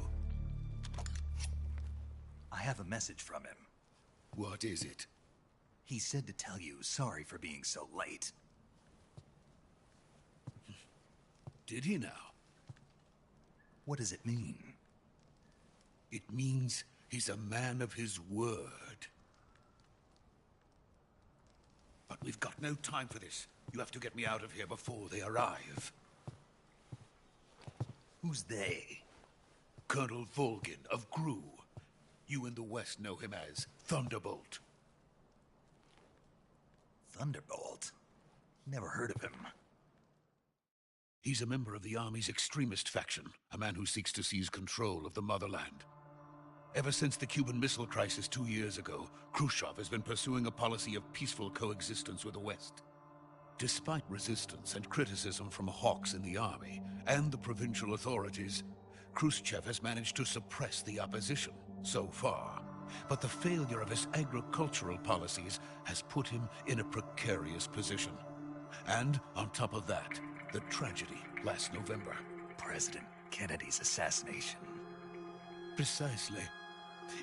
I have a message from him. What is it? He said to tell you sorry for being so late. Did he now? What does it mean? It means he's a man of his word. But we've got no time for this. You have to get me out of here before they arrive. Who's they? Colonel Volgin of GRU. You in the West know him as Thunderbolt. Thunderbolt? Never heard of him. He's a member of the Army's extremist faction, a man who seeks to seize control of the motherland. Ever since the Cuban Missile Crisis 2 years ago, Khrushchev has been pursuing a policy of peaceful coexistence with the West. Despite resistance and criticism from hawks in the army and the provincial authorities, Khrushchev has managed to suppress the opposition so far. But the failure of his agricultural policies has put him in a precarious position. And on top of that, the tragedy last November. President Kennedy's assassination. Precisely.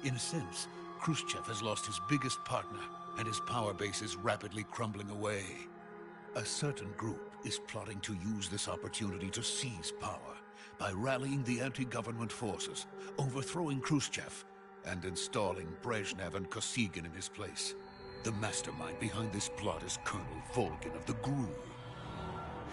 In a sense, Khrushchev has lost his biggest partner, and his power base is rapidly crumbling away. A certain group is plotting to use this opportunity to seize power by rallying the anti-government forces, overthrowing Khrushchev, and installing Brezhnev and Kosygin in his place. The mastermind behind this plot is Colonel Volgin of the GRU.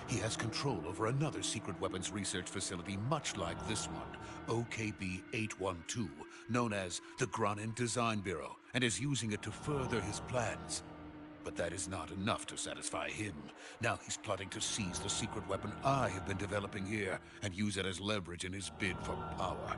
He has control over another secret weapons research facility much like this one, OKB-812, known as the Granin Design Bureau, and is using it to further his plans. But that is not enough to satisfy him. Now he's plotting to seize the secret weapon I have been developing here and use it as leverage in his bid for power.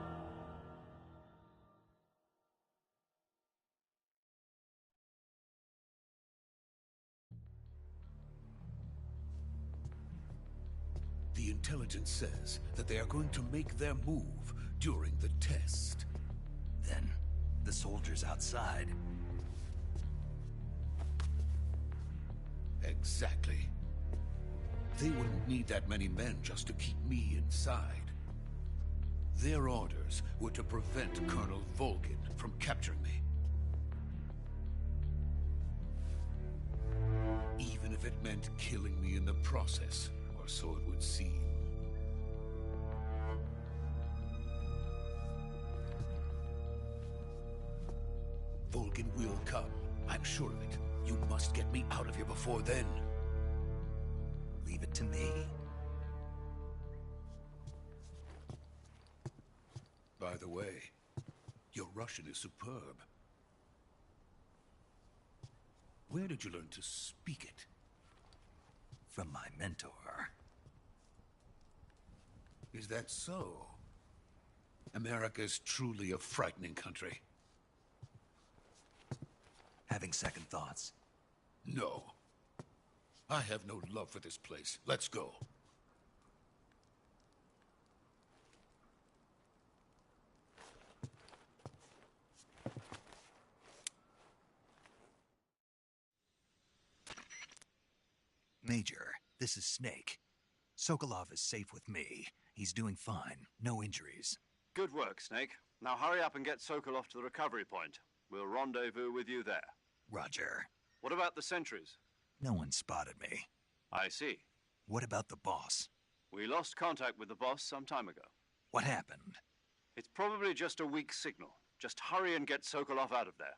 The intelligence says that they are going to make their move during the test. Then, the soldiers outside. Exactly. They wouldn't need that many men just to keep me inside. Their orders were to prevent Colonel Volgin from capturing me. Even if it meant killing me in the process, or so it would seem. Volgin will come. I'm sure of it. You must get me out of here before then. Leave it to me. By the way, your Russian is superb. Where did you learn to speak it? From my mentor. Is that so? America's truly a frightening country. Having second thoughts? No. I have no love for this place. Let's go. Major, this is Snake. Sokolov is safe with me. He's doing fine. No injuries. Good work, Snake. Now hurry up and get Sokolov to the recovery point. We'll rendezvous with you there. Roger. What about the sentries? No one spotted me. I see. What about the boss? We lost contact with the boss some time ago. What happened? It's probably just a weak signal. Just hurry and get Sokolov out of there.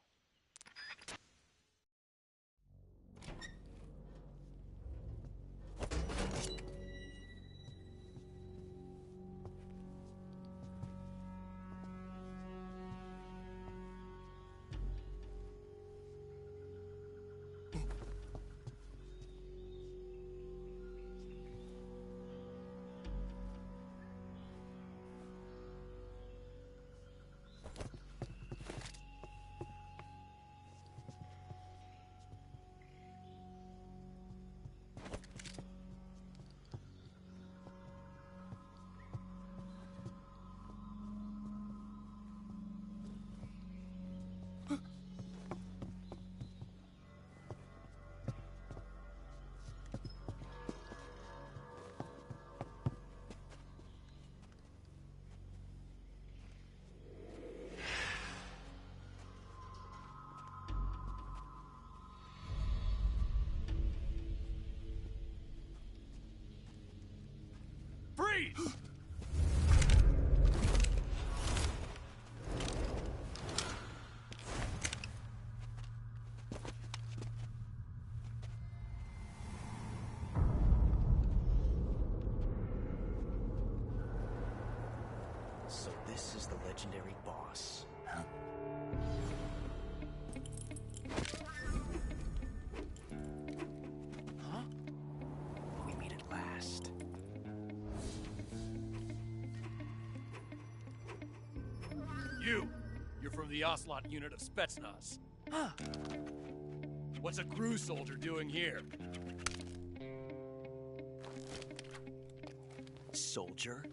So this is the legendary boss. Huh? Huh? We meet at last. You're from the Ocelot unit of Spetsnaz. Huh. What's a crew soldier doing here? Soldier?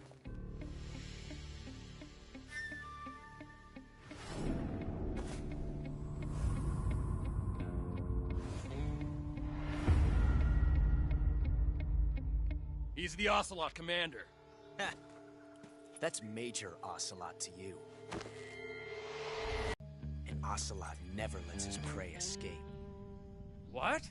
He's the Ocelot commander. That's Major Ocelot to you. And Ocelot never lets his prey escape. What?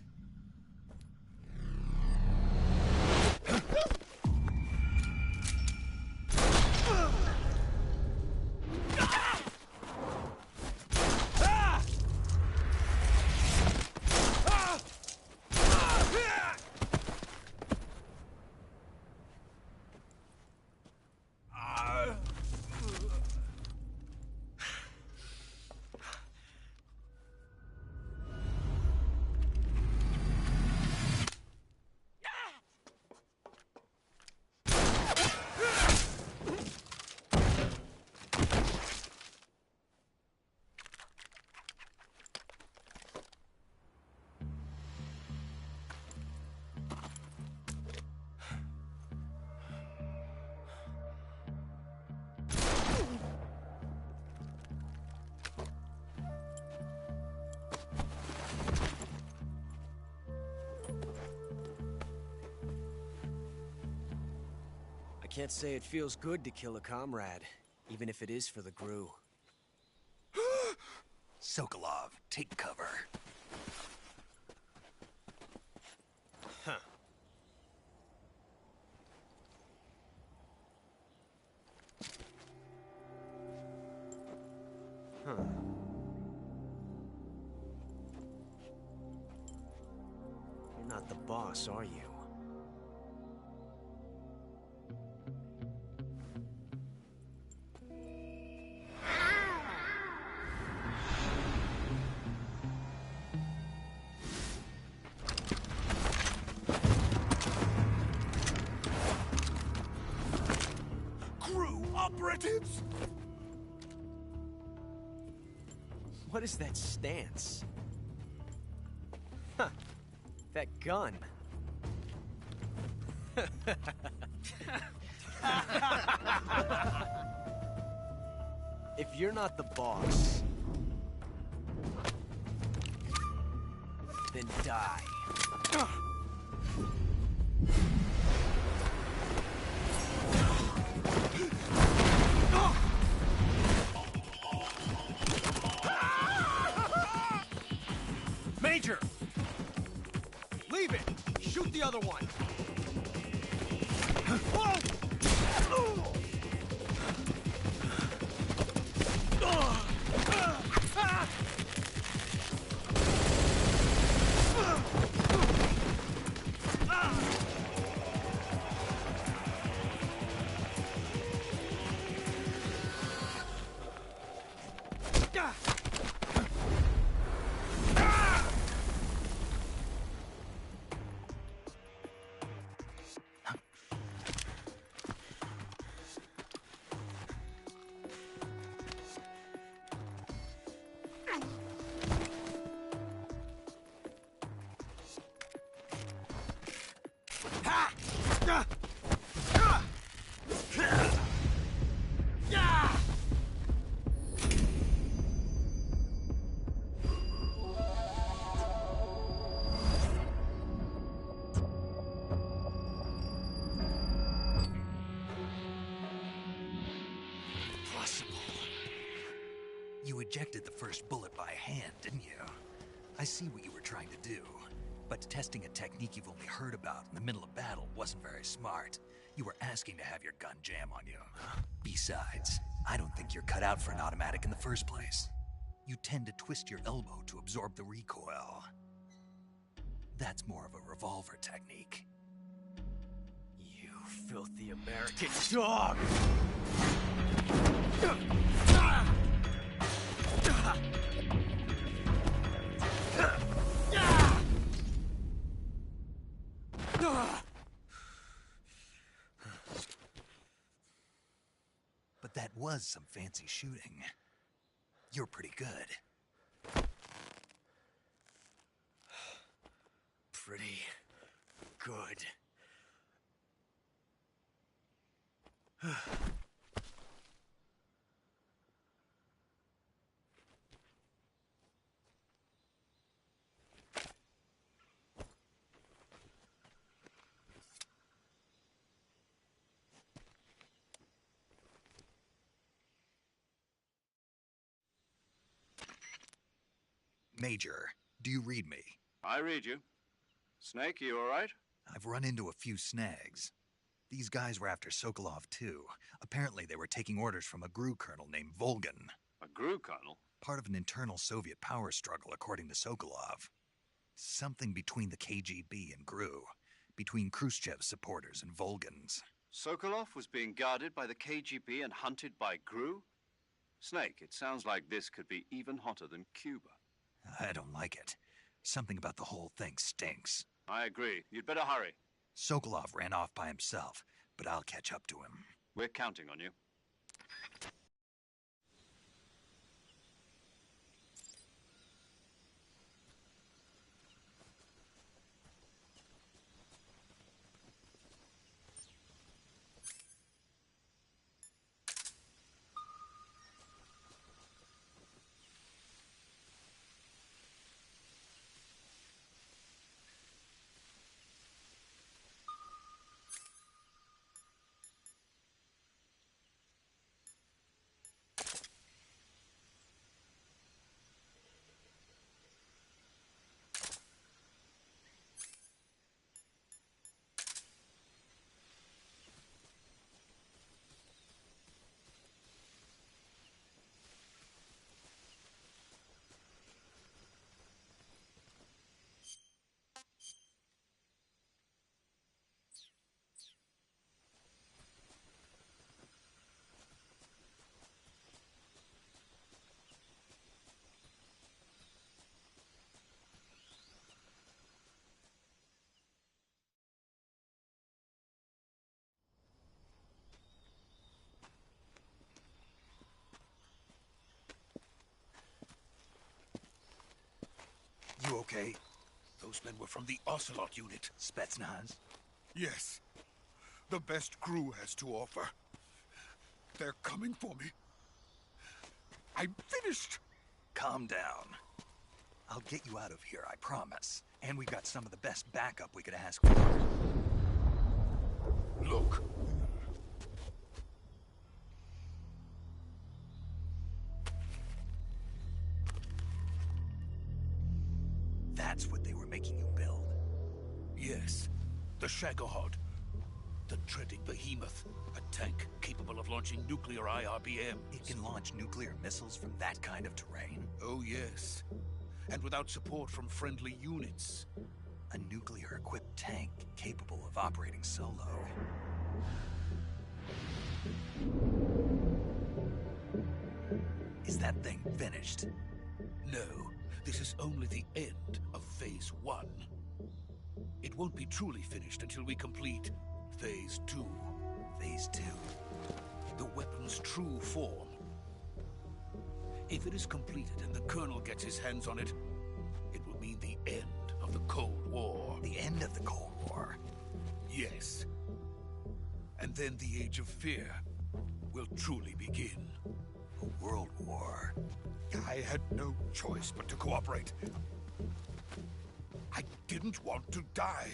I can't say it feels good to kill a comrade, even if it is for the Gru. Sokolov, take cover. Huh. Huh. You're not the boss, are you? Operatives? What is that stance? Huh. That gun. If you're not the boss, then die. Major! Leave it! Shoot the other one! You ejected the first bullet by hand, didn't you? I see what you were trying to do. But testing a technique you've only heard about in the middle of battle wasn't very smart. You were asking to have your gun jam on you. Besides, I don't think you're cut out for an automatic in the first place. You tend to twist your elbow to absorb the recoil. That's more of a revolver technique. You filthy American dog! But that was some fancy shooting. You're pretty good. Pretty good. Major, do you read me? I read you. Snake, you all right? I've run into a few snags. These guys were after Sokolov, too. Apparently they were taking orders from a GRU colonel named Volgin. A GRU colonel? Part of an internal Soviet power struggle, according to Sokolov. Something between the KGB and GRU. Between Khrushchev's supporters and Volgin's. Sokolov was being guarded by the KGB and hunted by GRU? Snake, it sounds like this could be even hotter than Cuba. I don't like it. Something about the whole thing stinks. I agree. You'd better hurry. Sokolov ran off by himself, but I'll catch up to him. We're counting on you. You okay? Those men were from the Ocelot unit. Spetsnaz? Yes. The best GRU has to offer. They're coming for me. I'm finished. Calm down. I'll get you out of here, I promise. And we got some of the best backup we could ask for. Look. That's what they were making you build? Yes. The Shagohod. The treading behemoth. A tank capable of launching nuclear IRBMs. It can launch nuclear missiles from that kind of terrain? Oh, yes. And without support from friendly units. A nuclear-equipped tank capable of operating solo. Is that thing finished? No. This is only the end of Phase 1. It won't be truly finished until we complete Phase 2. Phase 2? The weapon's true form. If it is completed and the Colonel gets his hands on it, it will mean the end of the Cold War. The end of the Cold War? Yes. And then the Age of Fear will truly begin. A world war? I had no choice but to cooperate. I didn't want to die.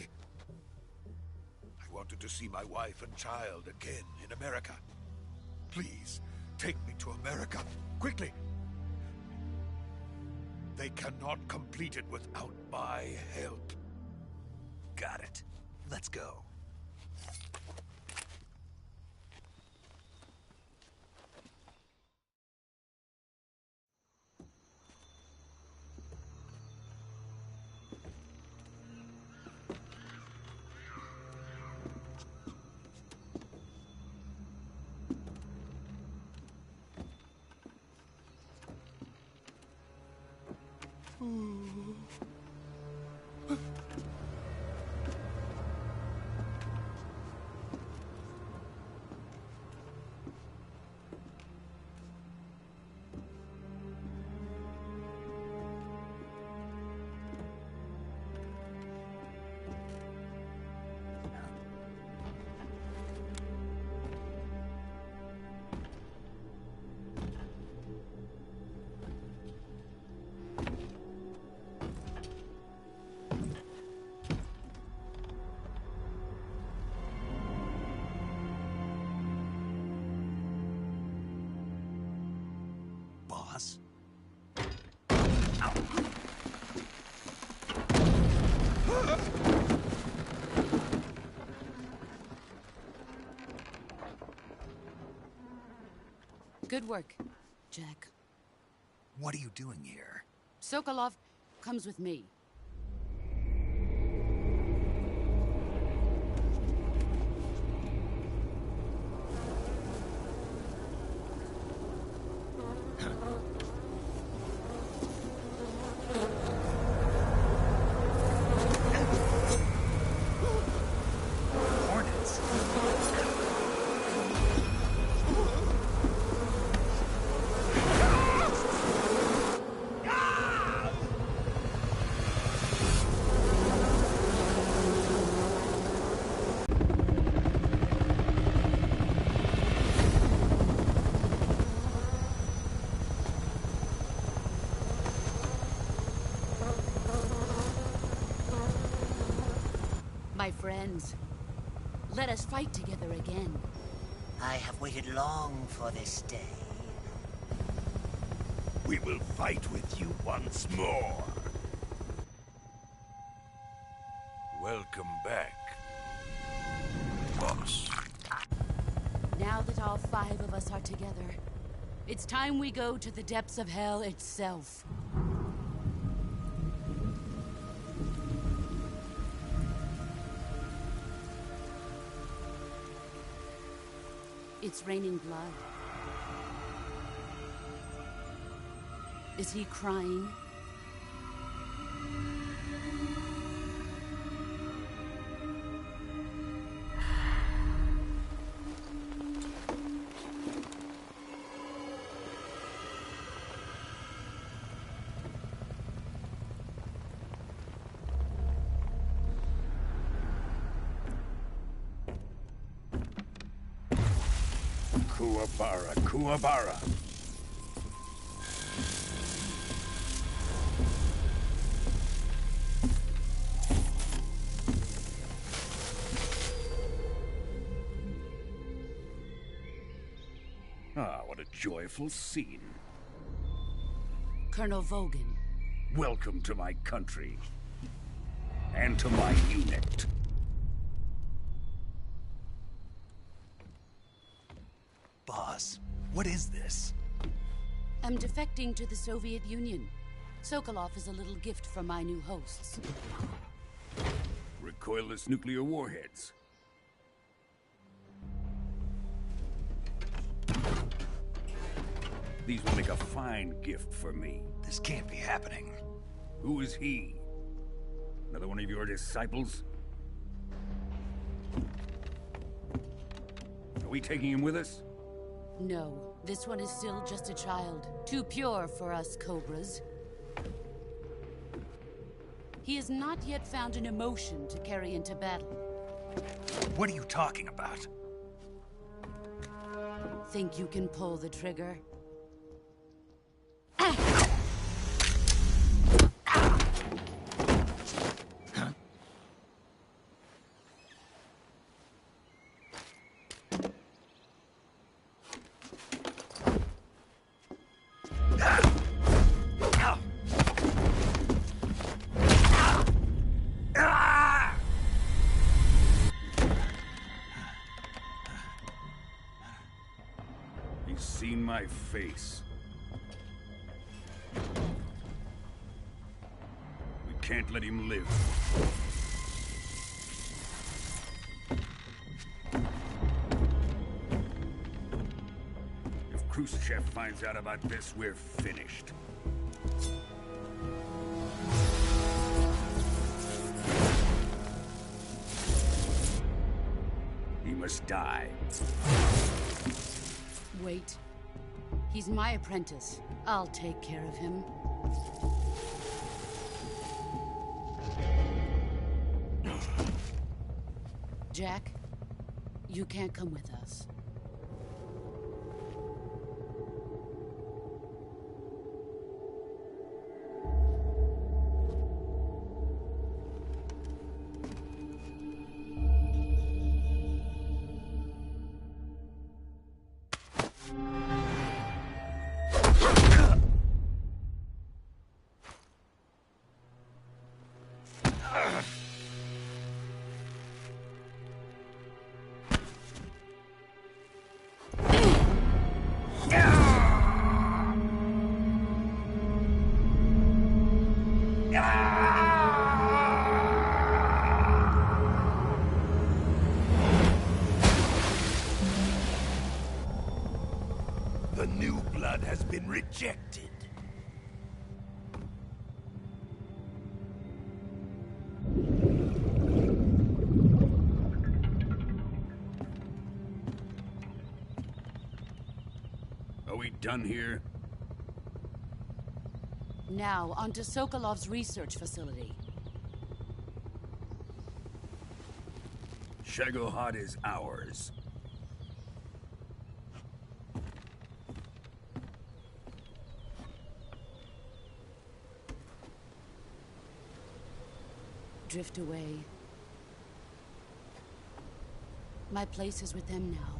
I wanted to see my wife and child again in America. Please, take me to America, quickly. They cannot complete it without my help. Got it. Let's go. Boss? Good work, Jack. What are you doing here? Sokolov comes with me. My friends, let us fight together again. I have waited long for this day. We will fight with you once more. Welcome back, boss. Now that all 5 of us are together, it's time we go to the depths of hell itself. It's raining blood. Is he crying? Kuwabara, Kuwabara. Ah, what a joyful scene. Colonel Vogan. Welcome to my country. And to my unit. Boss, what is this? I'm defecting to the Soviet Union. Sokolov is a little gift from my new hosts. Recoilless nuclear warheads. These will make a fine gift for me. This can't be happening. Who is he? Another one of your disciples? Are we taking him with us? No, this one is still just a child. Too pure for us Cobras. He has not yet found an emotion to carry into battle. What are you talking about? Think you can pull the trigger? He's seen my face. We can't let him live. If Khrushchev finds out about this, we're finished. He must die. Wait. He's my apprentice. I'll take care of him. Jack, you can't come with us. The new blood has been rejected. Are we done here? Now, onto Sokolov's research facility. Shagohod is ours. Drift away. My place is with them now.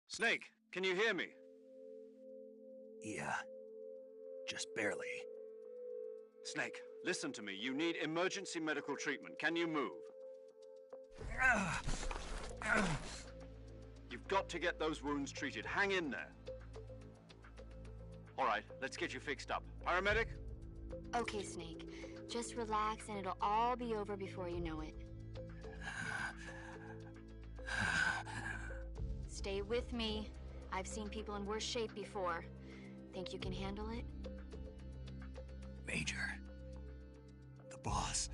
Snake, can you hear me? Yeah. Just barely. Snake, listen to me. You need emergency medical treatment. Can you move? You've got to get those wounds treated. Hang in there. All right, let's get you fixed up. Paramedic? Okay, Snake. Just relax and it'll all be over before you know it. Stay with me. I've seen people in worse shape before. Think you can handle it? Major. The boss.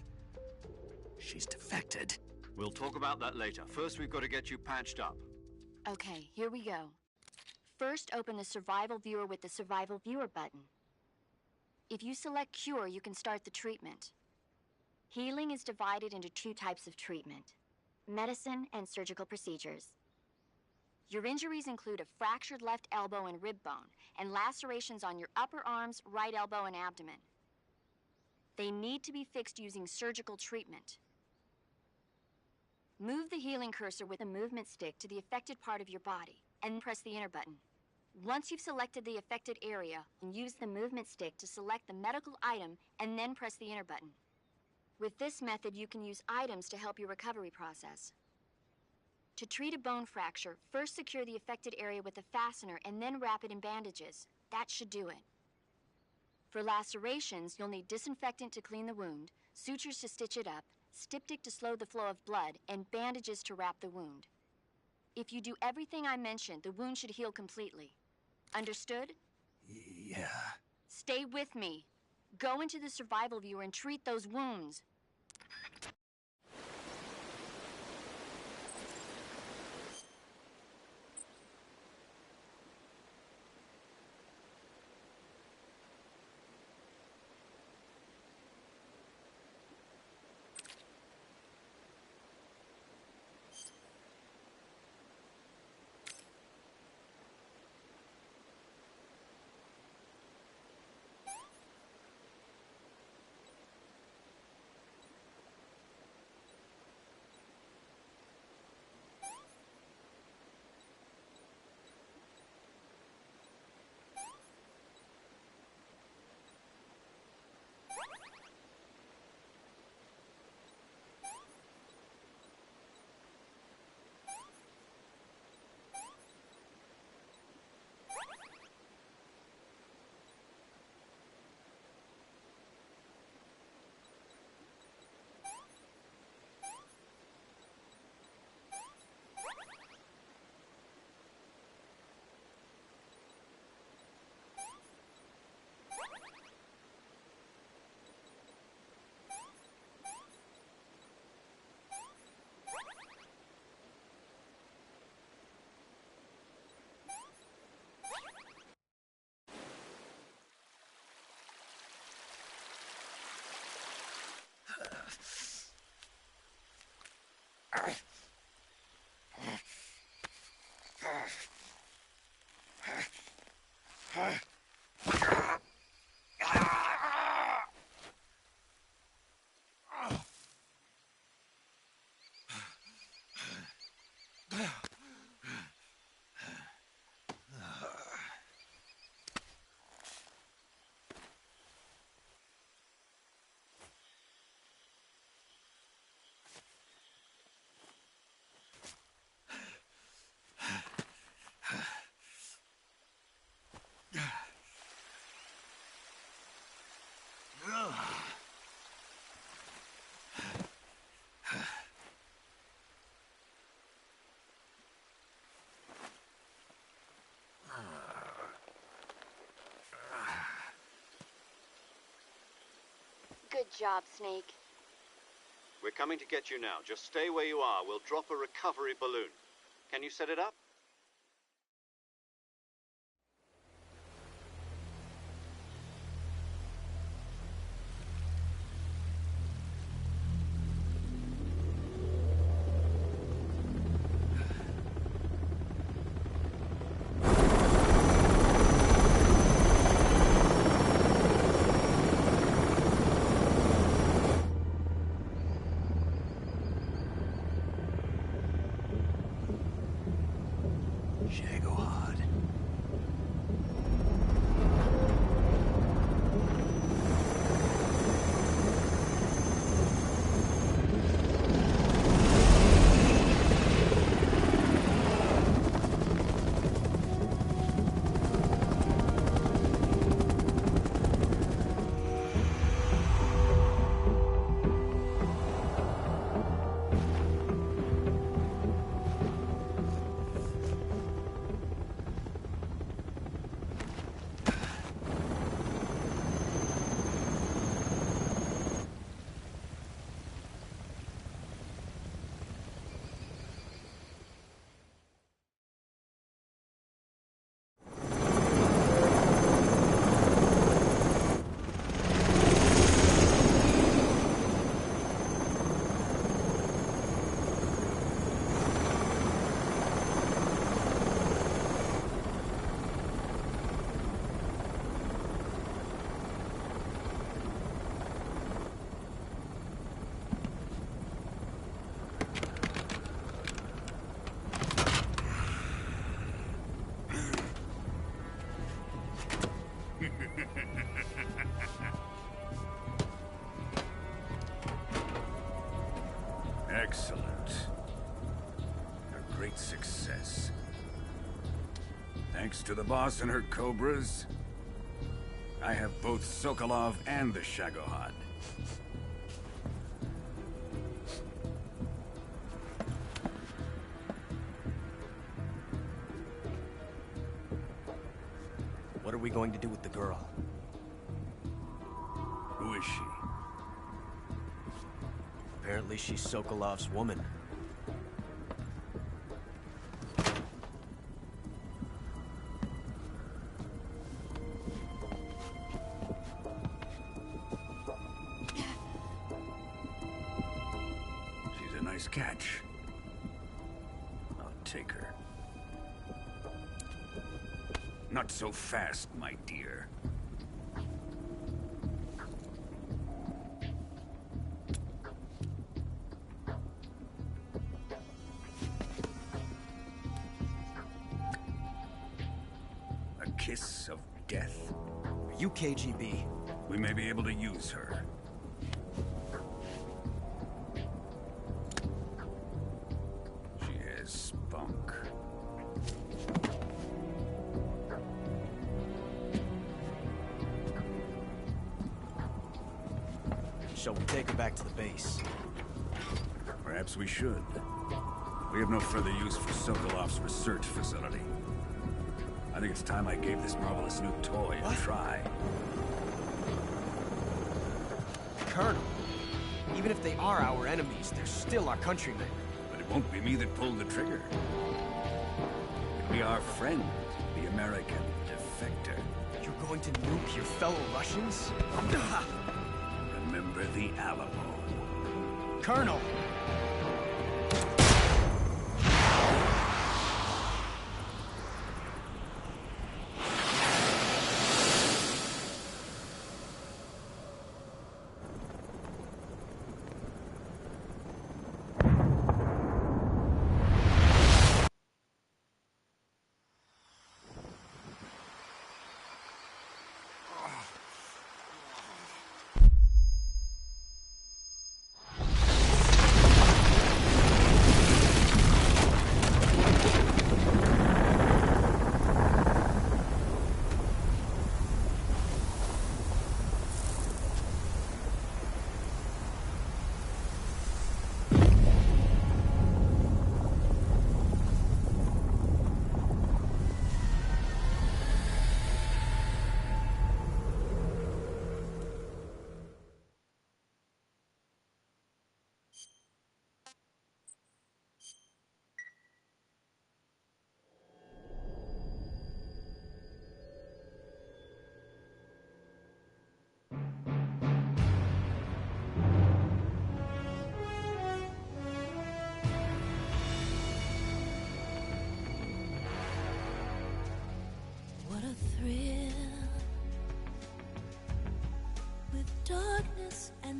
She's defected. We'll talk about that later. First, we've got to get you patched up. Okay, here we go. First, open the Survival Viewer with the Survival Viewer button. If you select Cure, you can start the treatment. Healing is divided into two types of treatment: medicine and surgical procedures. Your injuries include a fractured left elbow and rib bone, and lacerations on your upper arms, right elbow, and abdomen. They need to be fixed using surgical treatment. Move the healing cursor with a movement stick to the affected part of your body, and press the enter button. Once you've selected the affected area, use the movement stick to select the medical item, and then press the enter button. With this method, you can use items to help your recovery process. To treat a bone fracture, first secure the affected area with a fastener and then wrap it in bandages. That should do it. For lacerations, you'll need disinfectant to clean the wound, sutures to stitch it up, styptic to slow the flow of blood, and bandages to wrap the wound. If you do everything I mentioned, the wound should heal completely. Understood? Yeah. Stay with me. Go into the Survival Viewer and treat those wounds. Good job, Snake. We're coming to get you now. Just stay where you are. We'll drop a recovery balloon. Can you set it up? Shagohod. Excellent. A great success. Thanks to the boss and her cobras, I have both Sokolov and the Shagohod. What are we going to do with the girl? Who is she? Apparently she's Sokolov's woman. She's a nice catch. I'll take her. Not so fast, my dear. A kiss of death. Are you KGB? We may be able to use her. She has spunk. Shall we take her back to the base? Perhaps we should. We have no further use for Sokolov's research facility. I think it's time I gave this marvelous new toy a try. Colonel, even if they are our enemies, they're still our countrymen. But it won't be me that pulled the trigger. It'll be our friend, the American defector. You're going to nuke your fellow Russians? Remember the Alamo. Colonel!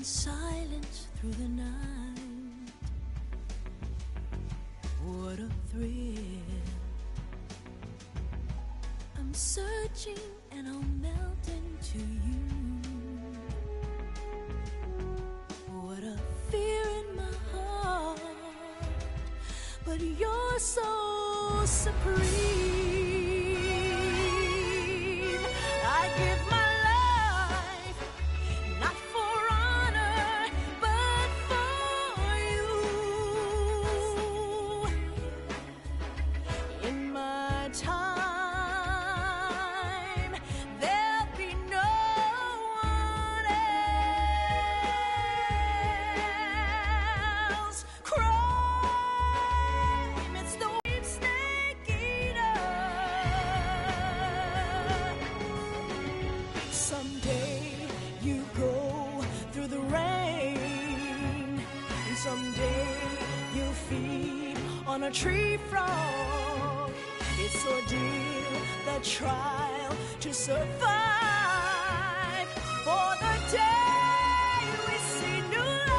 in silence through the night. What a thrill. I'm searching and I'll melt into you. What a fear in my heart, but you're so supreme. I give my life, not for honor, but for you. In my time, there'll be no one else. Crime, it's the snake eater. Someday you go through the rain, and someday you'll feed on a tree frog. It's ordeal, the trial to survive for the day we see new light.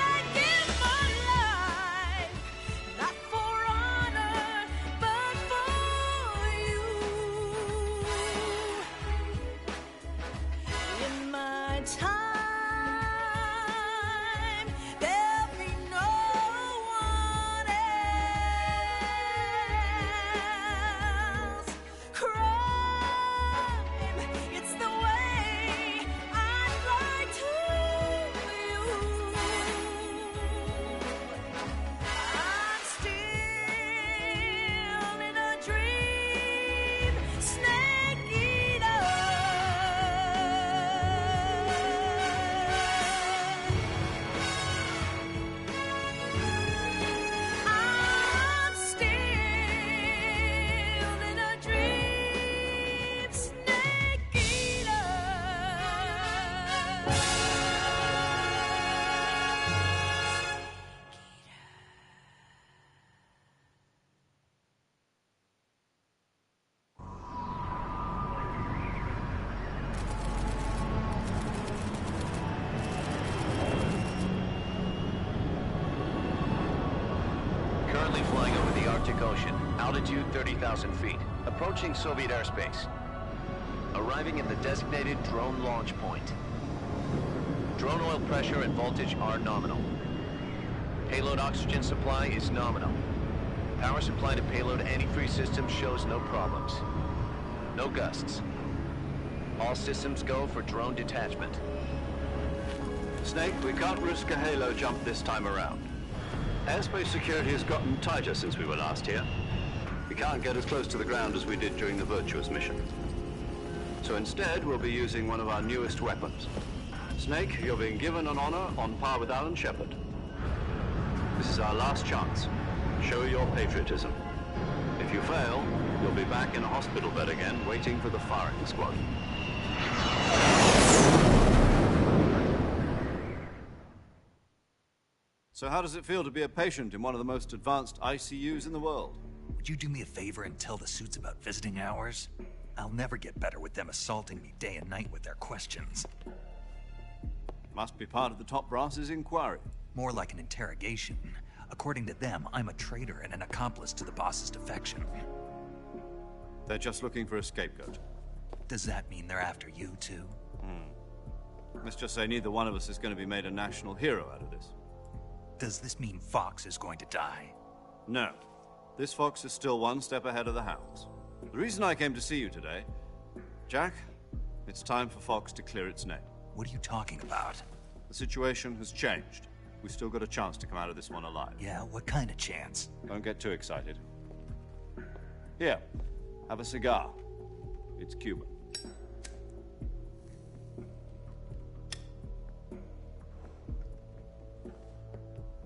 I give my life, not for honor, but for you. In my time, there'll be no one else. Crime, it's the way I'd lie to you. I'm still in a dream, snake eater. I'm still in a dream, snake eater. Currently flying over the Arctic Ocean, altitude 30,000 feet, approaching Soviet airspace. Arriving at the designated drone launch point. Drone oil pressure and voltage are nominal. Payload oxygen supply is nominal. Power supply to payload antifreeze system shows no problems. No gusts. All systems go for drone detachment. Snake, we can't risk a halo jump this time around. Airspace security has gotten tighter since we were last here. We can't get as close to the ground as we did during the Virtuous mission. So instead, we'll be using one of our newest weapons. Snake, you're being given an honor on par with Alan Shepard. This is our last chance. Show your patriotism. If you fail, you'll be back in a hospital bed again, waiting for the firing squad. So how does it feel to be a patient in one of the most advanced ICUs in the world? Would you do me a favor and tell the suits about visiting hours? I'll never get better with them assaulting me day and night with their questions. Must be part of the top brass's inquiry. More like an interrogation. According to them, I'm a traitor and an accomplice to the boss's defection. They're just looking for a scapegoat. Does that mean they're after you, too? Let's just say neither one of us is going to be made a national hero out of this. Does this mean Fox is going to die? No. This Fox is still one step ahead of the Hounds. The reason I came to see you today, Jack, it's time for Fox to clear its name. What are you talking about? The situation has changed. We've still got a chance to come out of this one alive. Yeah, what kind of chance? Don't get too excited. Here, have a cigar. It's Cuban.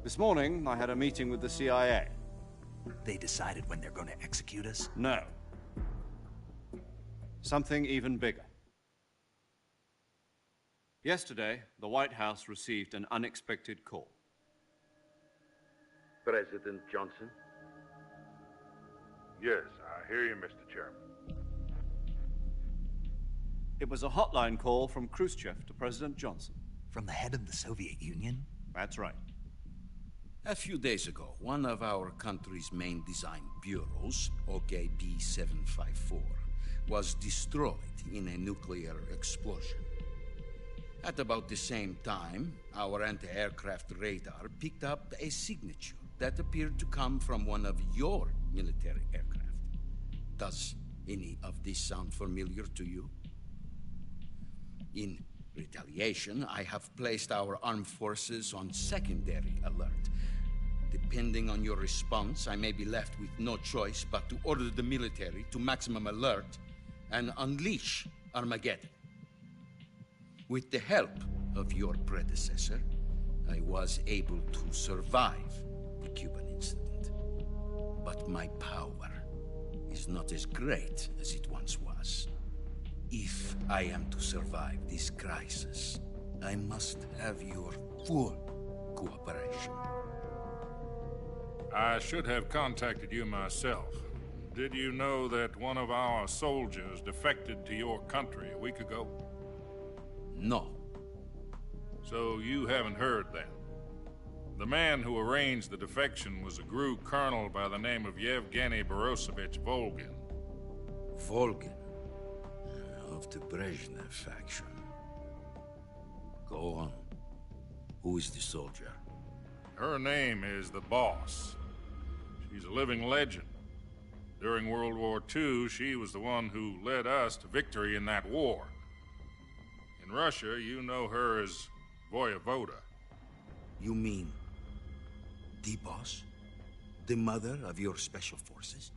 This morning, I had a meeting with the CIA. They decided when they're going to execute us? No. Something even bigger. Yesterday, the White House received an unexpected call. President Johnson? Yes, I hear you, Mr. Chairman. It was a hotline call from Khrushchev to President Johnson. From the head of the Soviet Union? That's right. A few days ago, one of our country's main design bureaus, OKB-754, was destroyed in a nuclear explosion. At about the same time, our anti-aircraft radar picked up a signature that appeared to come from one of your military aircraft. Does any of this sound familiar to you? In retaliation, I have placed our armed forces on secondary alert. Depending on your response, I may be left with no choice but to order the military to maximum alert and unleash Armageddon. With the help of your predecessor, I was able to survive the Cuban incident. But my power is not as great as it once was. If I am to survive this crisis, I must have your full cooperation. I should have contacted you myself. Did you know that one of our soldiers defected to your country a week ago? No. So you haven't heard then? The man who arranged the defection was a GRU colonel by the name of Yevgeny Borosovich Volgin. Volgin? Of the Brezhnev faction. Go on. Who is the soldier? Her name is the Boss. She's a living legend. During World War II, she was the one who led us to victory in that war. In Russia, you know her as Voyevoda. You mean the Boss? The mother of your special forces?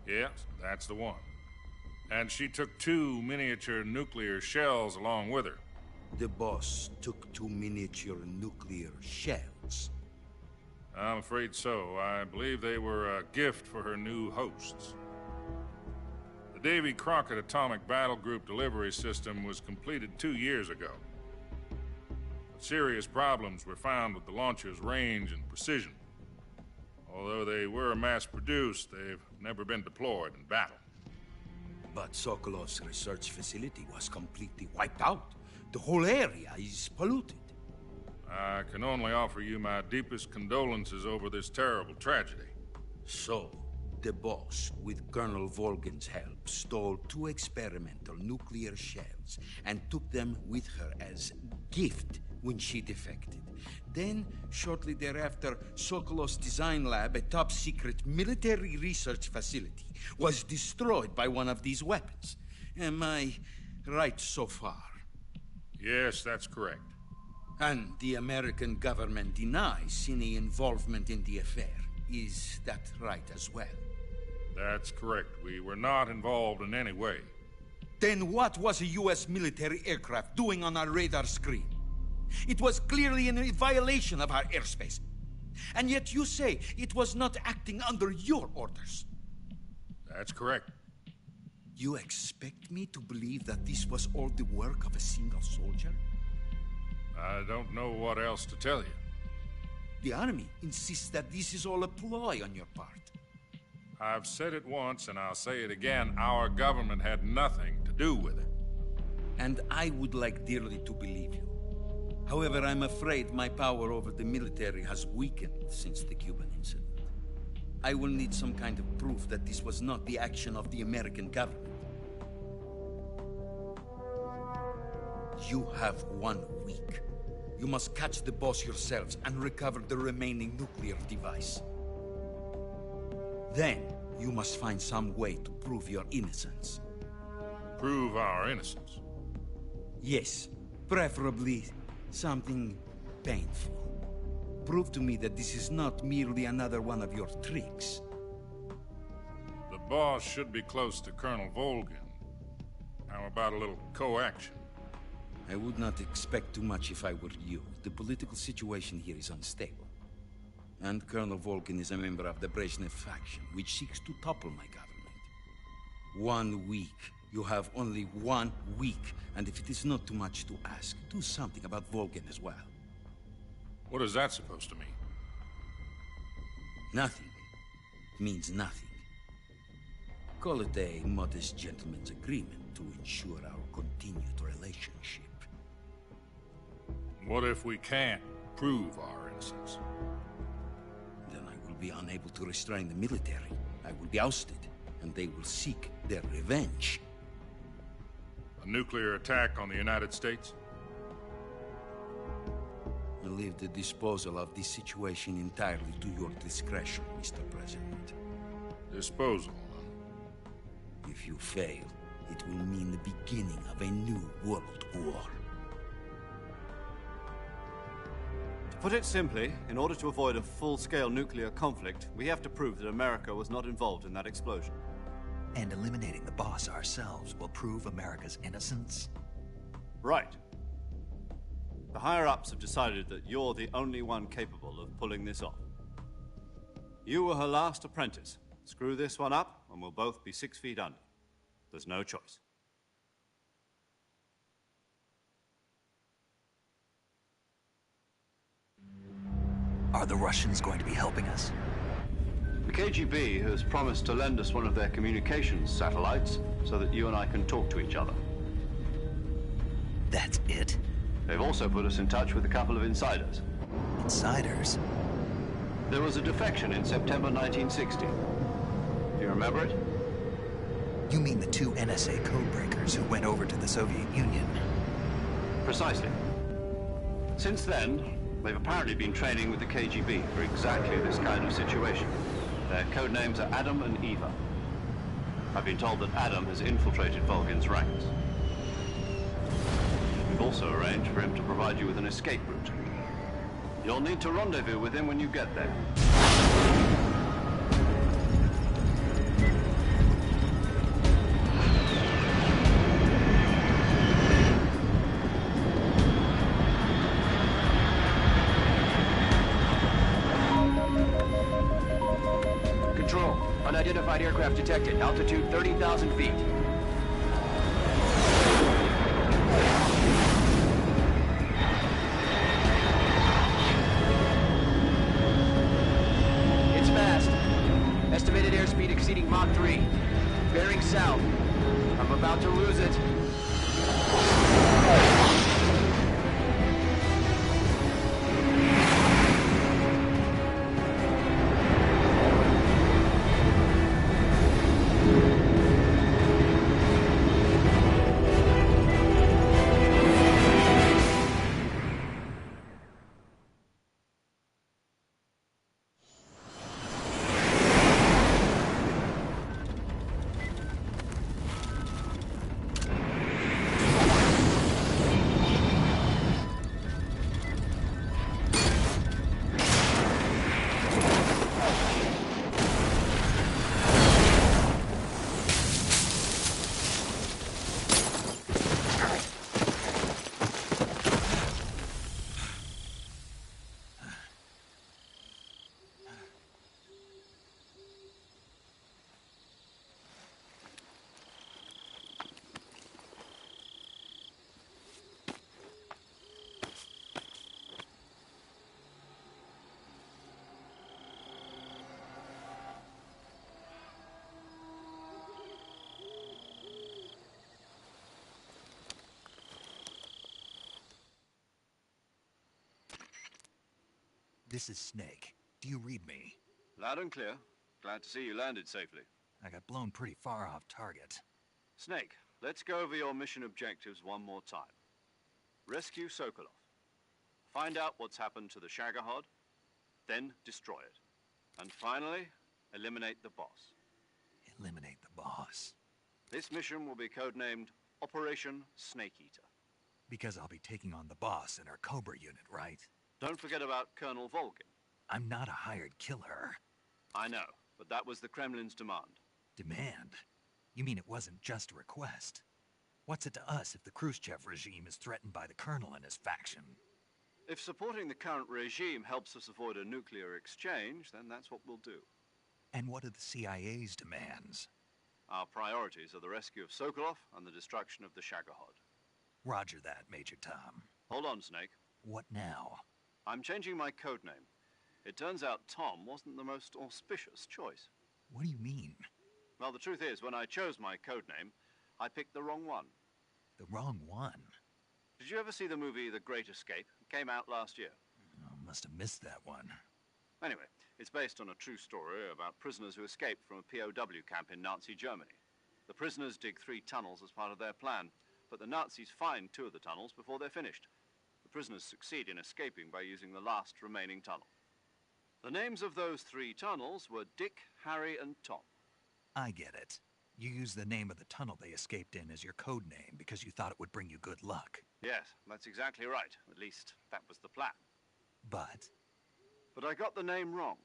Yes, that's the one. And she took 2 miniature nuclear shells along with her. The Boss took 2 miniature nuclear shells? I'm afraid so. I believe they were a gift for her new hosts. The Davy Crockett Atomic Battle Group delivery system was completed 2 years ago. But serious problems were found with the launcher's range and precision. Although they were mass-produced, they've never been deployed in battle. But Sokolov's research facility was completely wiped out. The whole area is polluted. I can only offer you my deepest condolences over this terrible tragedy. So, the Boss, with Colonel Volgin's help, stole 2 experimental nuclear shells and took them with her as gift when she defected. Then, shortly thereafter, Sokolov's design lab, a top-secret military research facility, was destroyed by one of these weapons. Am I right so far? Yes, that's correct. And the American government denies any involvement in the affair. Is that right as well? That's correct. We were not involved in any way. Then what was a U.S. military aircraft doing on our radar screen? It was clearly in violation of our airspace. And yet you say it was not acting under your orders. That's correct. You expect me to believe that this was all the work of a single soldier? I don't know what else to tell you. The army insists that this is all a ploy on your part. I've said it once and I'll say it again. Our government had nothing to do with it. And I would like dearly to believe you. However, I'm afraid my power over the military has weakened since the Cuban incident. I will need some kind of proof that this was not the action of the American government. You have 1 week. You must catch the Boss yourselves and recover the remaining nuclear device. Then, you must find some way to prove your innocence. Prove our innocence? Yes, preferably something painful. Prove to me that this is not merely another one of your tricks. The Boss should be close to Colonel Volgin. How about a little co-action? I would not expect too much if I were you. The political situation here is unstable. And Colonel Volgin is a member of the Brezhnev faction, which seeks to topple my government. 1 week. You have only 1 week. And if it is not too much to ask, do something about Volgin as well. What is that supposed to mean? Nothing. It means nothing. Call it a modest gentleman's agreement to ensure our continued relationship. What if we can't prove our innocence? Then I will be unable to restrain the military. I will be ousted, and they will seek their revenge. A nuclear attack on the United States? I leave the disposal of this situation entirely to your discretion, Mr. President. Disposal? If you fail, it will mean the beginning of a new world war. To put it simply, in order to avoid a full-scale nuclear conflict, we have to prove that America was not involved in that explosion. And eliminating the boss ourselves will prove America's innocence? Right. The higher-ups have decided that you're the only one capable of pulling this off. You were her last apprentice. Screw this one up, and we'll both be 6 feet under. There's no choice. Are the Russians going to be helping us? The KGB has promised to lend us one of their communications satellites so that you and I can talk to each other. That's it? They've also put us in touch with a couple of insiders. Insiders? There was a defection in September 1960. Do you remember it? You mean the 2 NSA codebreakers who went over to the Soviet Union? Precisely. Since then, they've apparently been training with the KGB for exactly this kind of situation. Their code names are Adam and Eva. I've been told that Adam has infiltrated Volgin's ranks. We've also arranged for him to provide you with an escape route. You'll need to rendezvous with him when you get there. Control, unidentified aircraft detected. Altitude 30,000 feet. It's fast. Estimated airspeed exceeding Mach 3. Bearing south. I'm about to lose it. This is Snake. Do you read me? Loud and clear. Glad to see you landed safely. I got blown pretty far off target. Snake, let's go over your mission objectives one more time. Rescue Sokolov. Find out what's happened to the Shagohod, then destroy it. And finally, eliminate the boss. Eliminate the boss? This mission will be codenamed Operation Snake Eater. Because I'll be taking on the boss in our Cobra unit, right? Don't forget about Colonel Volgin. I'm not a hired killer. I know, but that was the Kremlin's demand. Demand? You mean it wasn't just a request? What's it to us if the Khrushchev regime is threatened by the Colonel and his faction? If supporting the current regime helps us avoid a nuclear exchange, then that's what we'll do. And what are the CIA's demands? Our priorities are the rescue of Sokolov and the destruction of the Shagohod. Roger that, Major Tom. Hold on, Snake. What now? I'm changing my codename. It turns out Tom wasn't the most auspicious choice. What do you mean? Well, the truth is, when I chose my code name, I picked the wrong one. The wrong one? Did you ever see the movie The Great Escape? It came out last year. Oh, must have missed that one. Anyway, it's based on a true story about prisoners who escaped from a POW camp in Nazi Germany. The prisoners dig 3 tunnels as part of their plan, but the Nazis find 2 of the tunnels before they're finished. The prisoners succeed in escaping by using the last remaining tunnel. The names of those 3 tunnels were Dick, Harry, and Tom. I get it. You used the name of the tunnel they escaped in as your code name because you thought it would bring you good luck. Yes, that's exactly right. At least, that was the plan. But I got the name wrong.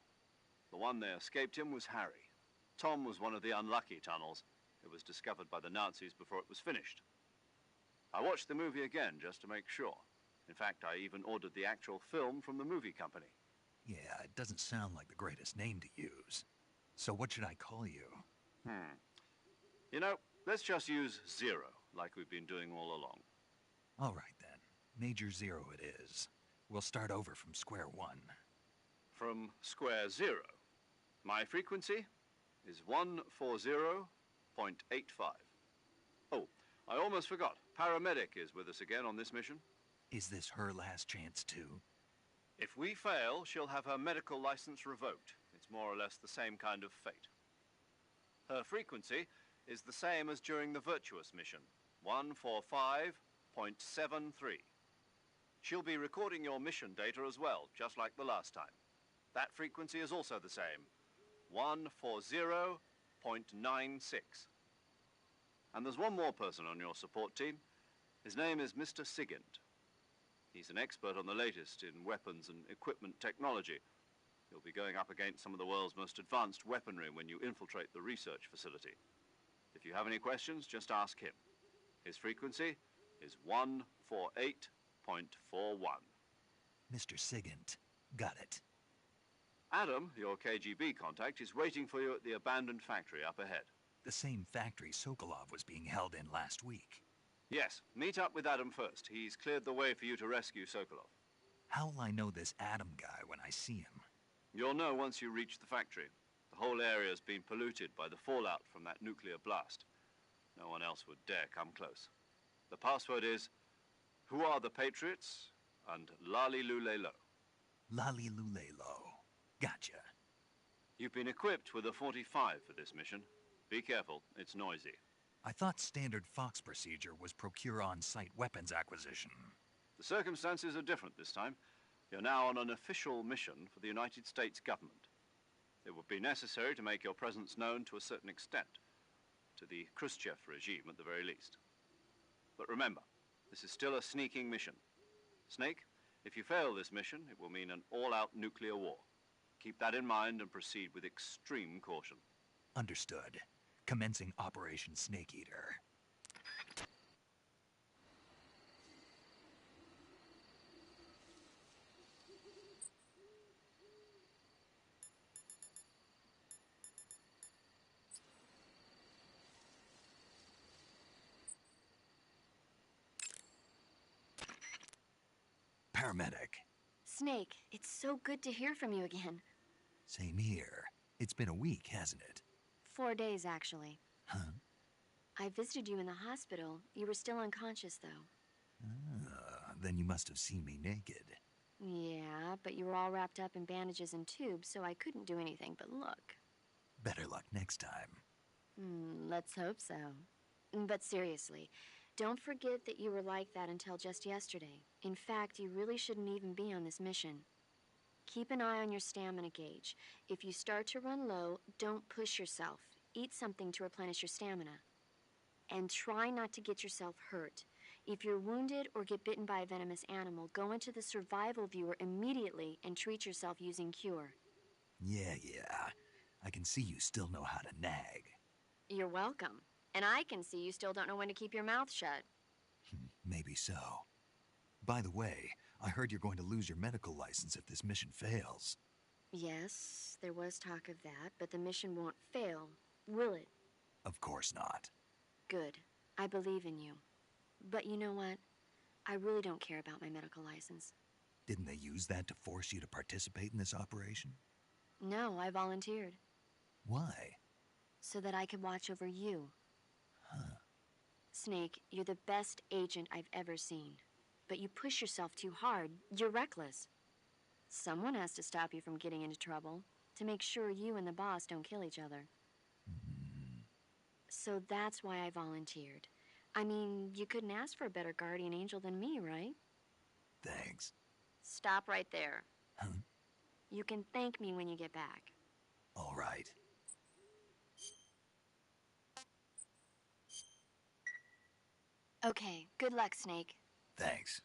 The one they escaped in was Harry. Tom was one of the unlucky tunnels. It was discovered by the Nazis before it was finished. I watched the movie again just to make sure. In fact, I even ordered the actual film from the movie company. yeah, it doesn't sound like the greatest name to use. So what should I call you? You know, let's just use Zero, like we've been doing all along. All right then. Major Zero it is. We'll start over from square one. From square 0. My frequency is 140.85. Oh, I almost forgot. Paramedic is with us again on this mission. Is this her last chance too? If we fail, she'll have her medical license revoked. It's more or less the same kind of fate. Her frequency is the same as during the Virtuous mission, 145.73. She'll be recording your mission data as well, just like the last time. That frequency is also the same, 140.96. And there's one more person on your support team. His name is Mr. Sigint. He's an expert on the latest in weapons and equipment technology. You'll be going up against some of the world's most advanced weaponry when you infiltrate the research facility. If you have any questions, just ask him. His frequency is 148.41. Mr. Sigint. Got it. Adam, your KGB contact, is waiting for you at the abandoned factory up ahead. The same factory Sokolov was being held in last week. Yes, meet up with Adam first. He's cleared the way for you to rescue Sokolov. How'll I know this Adam guy when I see him? You'll know once you reach the factory. The whole area's been polluted by the fallout from that nuclear blast. No one else would dare come close. The password is, "Who are the Patriots?" and Lali Lule Lo. Lali Lule Lo. Gotcha. You've been equipped with a 45 for this mission. Be careful, it's noisy. I thought standard Fox procedure was procure on-site weapons acquisition. The circumstances are different this time. You're now on an official mission for the United States government. It would be necessary to make your presence known to a certain extent, to the Khrushchev regime at the very least. But remember, this is still a sneaking mission. Snake, if you fail this mission, it will mean an all-out nuclear war. Keep that in mind and proceed with extreme caution. Understood. Commencing Operation Snake Eater. Paramedic. Snake, it's so good to hear from you again. Same here. It's been a week, hasn't it? 4 days, actually. Huh? I visited you in the hospital. You were still unconscious, though. Then you must have seen me naked. Yeah, but you were all wrapped up in bandages and tubes, so I couldn't do anything but look. Better luck next time. Let's hope so. But seriously, don't forget that you were like that until just yesterday. In fact, you really shouldn't even be on this mission. Keep an eye on your stamina gauge. If you start to run low, don't push yourself. Eat something to replenish your stamina. And try not to get yourself hurt. If you're wounded or get bitten by a venomous animal, go into the survival viewer immediately and treat yourself using Cure. Yeah. I can see you still know how to nag. You're welcome. And I can see you still don't know when to keep your mouth shut. Maybe so. By the way, I heard you're going to lose your medical license if this mission fails. Yes, there was talk of that, but the mission won't fail, will it? Of course not. Good. I believe in you. But you know what? I really don't care about my medical license. Didn't they use that to force you to participate in this operation? No, I volunteered. Why? so that I could watch over you. Snake, you're the best agent I've ever seen. But you push yourself too hard. You're reckless. Someone has to stop you from getting into trouble, to make sure you and the boss don't kill each other. So that's why I volunteered. I mean, you couldn't ask for a better guardian angel than me, right? Thanks. Stop right there. You can thank me when you get back. All right. Okay, good luck, Snake. Thanks.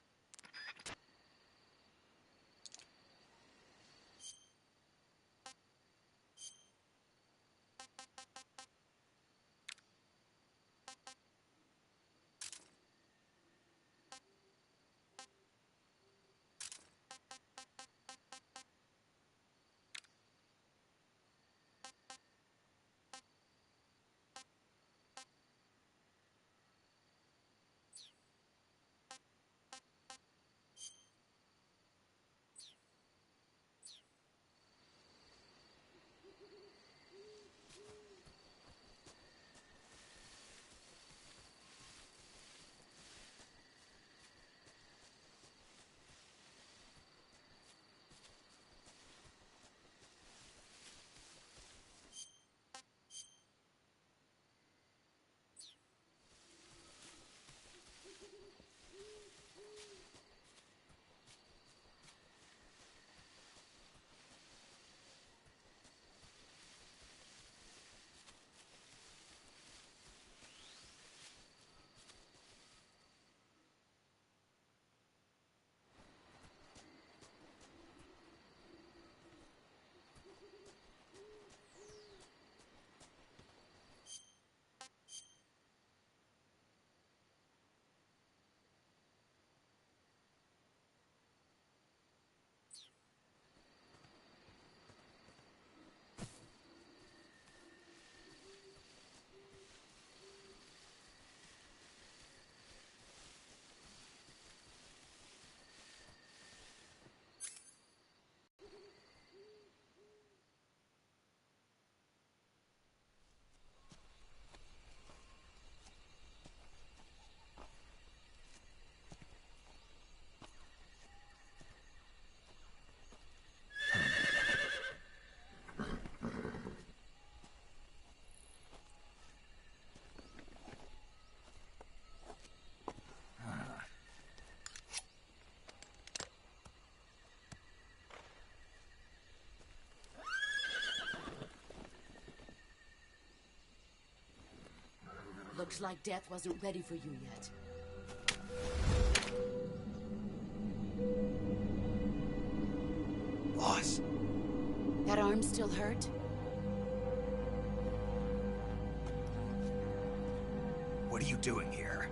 Looks like death wasn't ready for you yet. Boss. That arm still hurt? What are you doing here?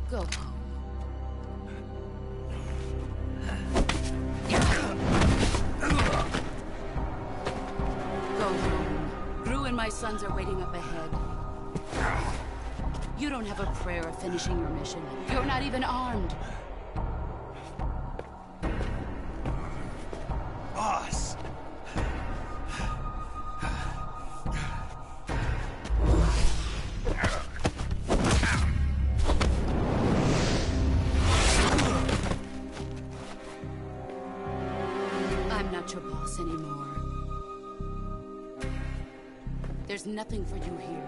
Go. Go home. Gru and my sons are waiting up ahead. You don't have a prayer of finishing your mission. You're not even armed. Boss! I'm not your boss anymore. There's nothing for you here.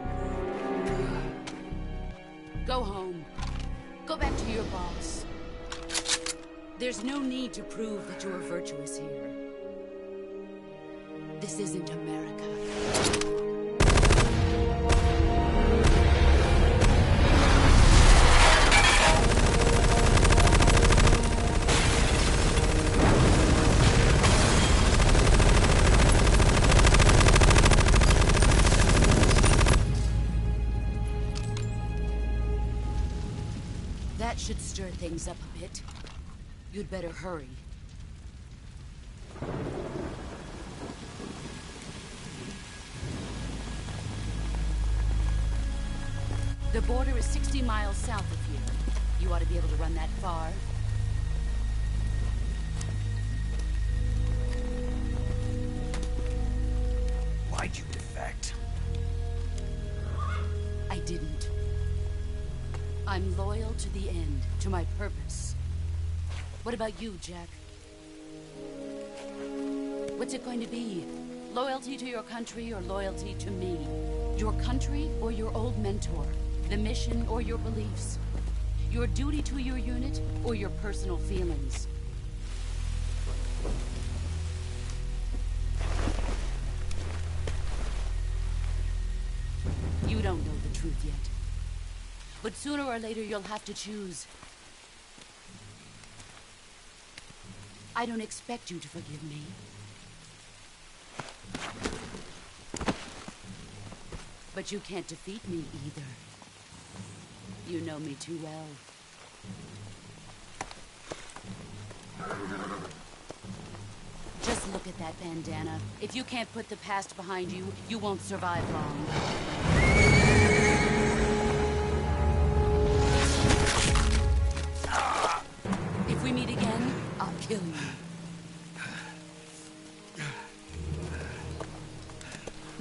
Go home. Go back to your boss. There's no need to prove that you are virtuous here. This isn't America. That should stir things up a bit. You'd better hurry. The border is 60 miles south of here. You ought to be able to run that far. Why'd you defect? I didn't. I'm loyal to the end, to my purpose. What about you, Jack? What's it going to be? Loyalty to your country or loyalty to me? Your country or your old mentor? The mission or your beliefs? Your duty to your unit or your personal feelings? You don't know the truth yet. But sooner or later you'll have to choose. I don't expect you to forgive me. But you can't defeat me either. You know me too well. Just look at that bandana. If you can't put the past behind you, you won't survive long. If we meet again, I'll kill you.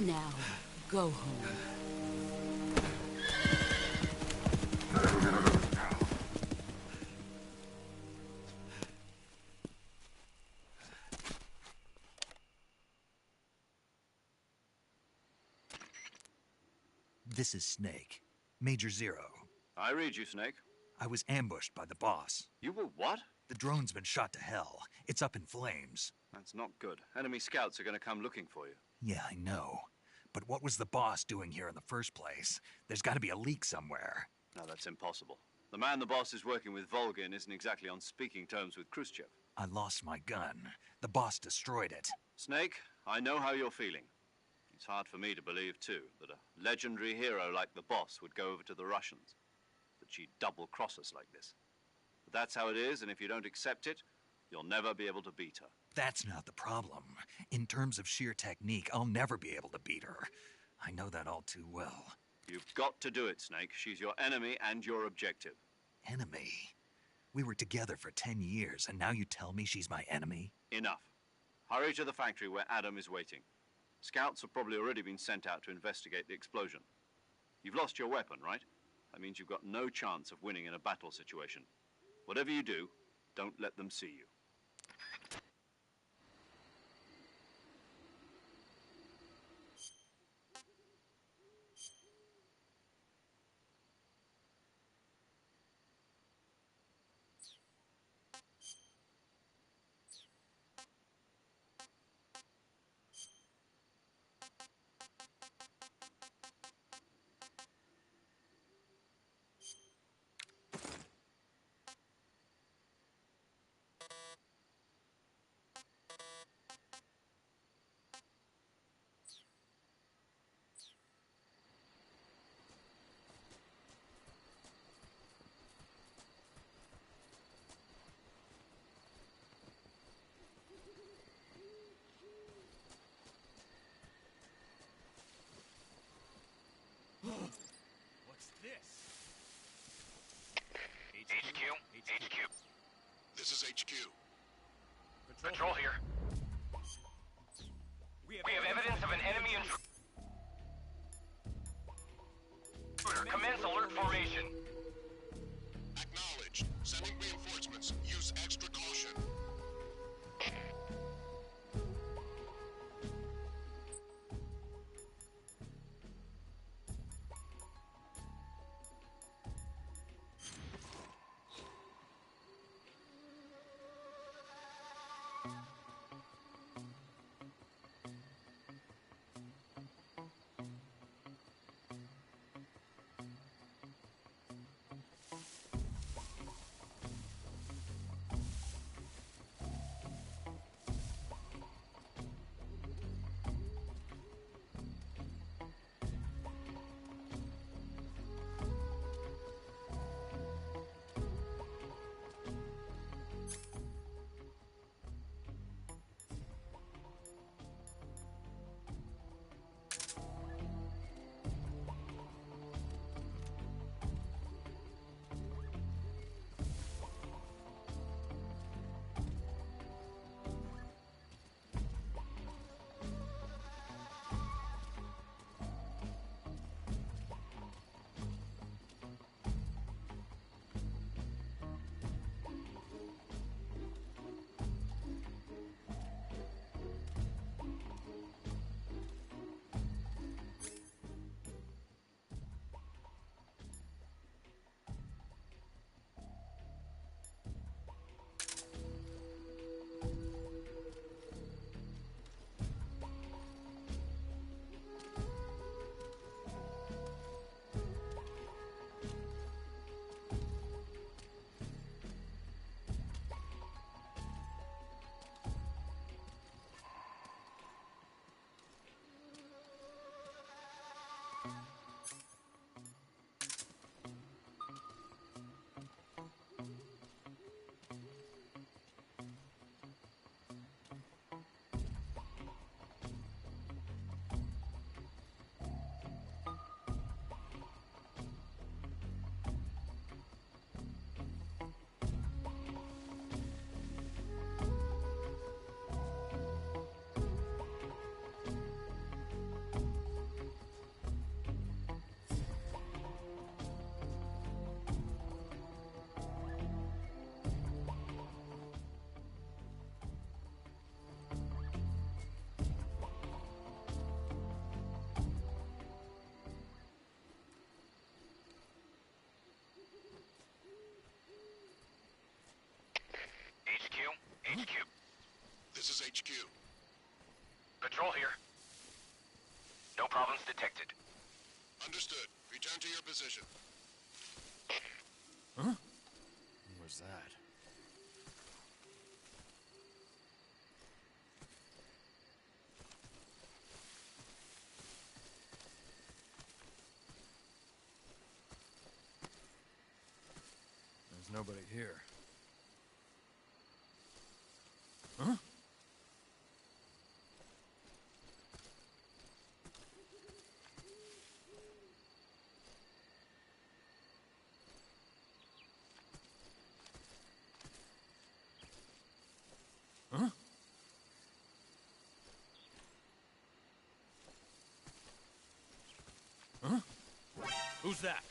Now, go home. This is Snake. Major Zero. I read you, Snake. I was ambushed by the boss. You were what? The drone's been shot to hell. It's up in flames. That's not good. Enemy scouts are going to come looking for you. Yeah, I know. But what was the boss doing here in the first place? There's got to be a leak somewhere. No, that's impossible. The man the boss is working with, Volgin, isn't exactly on speaking terms with Khrushchev. I lost my gun. The boss destroyed it. Snake, I know how you're feeling. It's hard for me to believe, too, that a legendary hero like the boss would go over to the Russians. That she'd double-cross us like this. But that's how it is, and if you don't accept it, you'll never be able to beat her. That's not the problem. In terms of sheer technique, I'll never be able to beat her. I know that all too well. You've got to do it, Snake. She's your enemy and your objective. Enemy? We were together for 10 years, and now you tell me she's my enemy? Enough. Hurry to the factory where Adam is waiting. Scouts have probably already been sent out to investigate the explosion. You've lost your weapon, right? That means you've got no chance of winning in a battle situation. Whatever you do, don't let them see you. What's this? HQ. This is HQ. Patrol here. We have evidence of an enemy intruder. Commence alert formation. Acknowledged. Sending reinforcements. Use extra caution. HQ. Patrol here. No problems detected. Understood. Return to your position. Huh? What was that? There's nobody here. Huh? Huh? Huh? Who's that?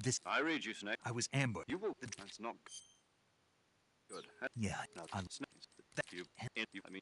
This. I read you, Snake. I was ambushed. You will. That's not good. Yeah, No, I'm. Snake. You. I mean.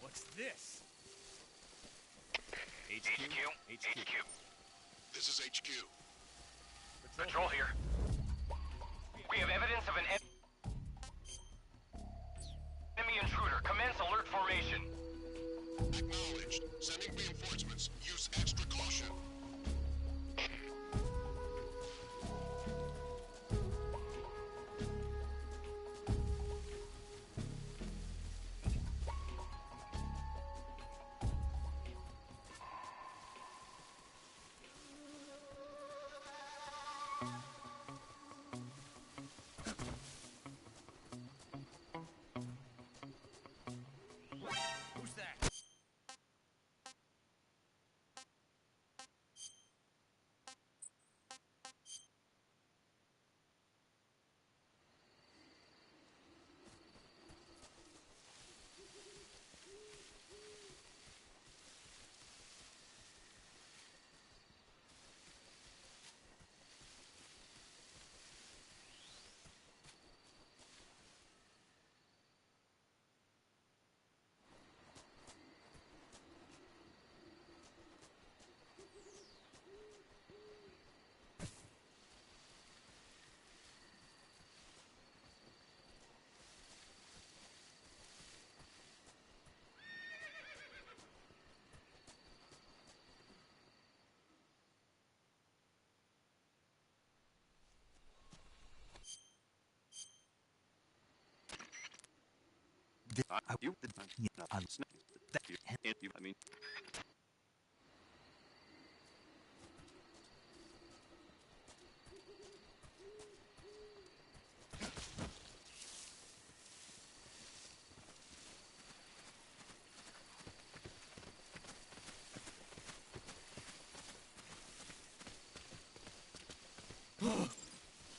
What's this? HQ. This is HQ. Patrol here. We have evidence of an enemy intruder. Commence alert formation. Acknowledged. Sending reinforcements. Use extra caution.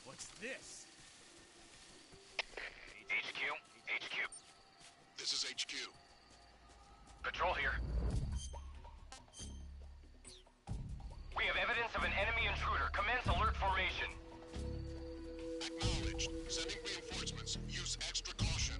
What's this? HQ. This is HQ. Patrol here. We have evidence of an enemy intruder. Commence alert formation. Acknowledged. Sending reinforcements. Use extra caution.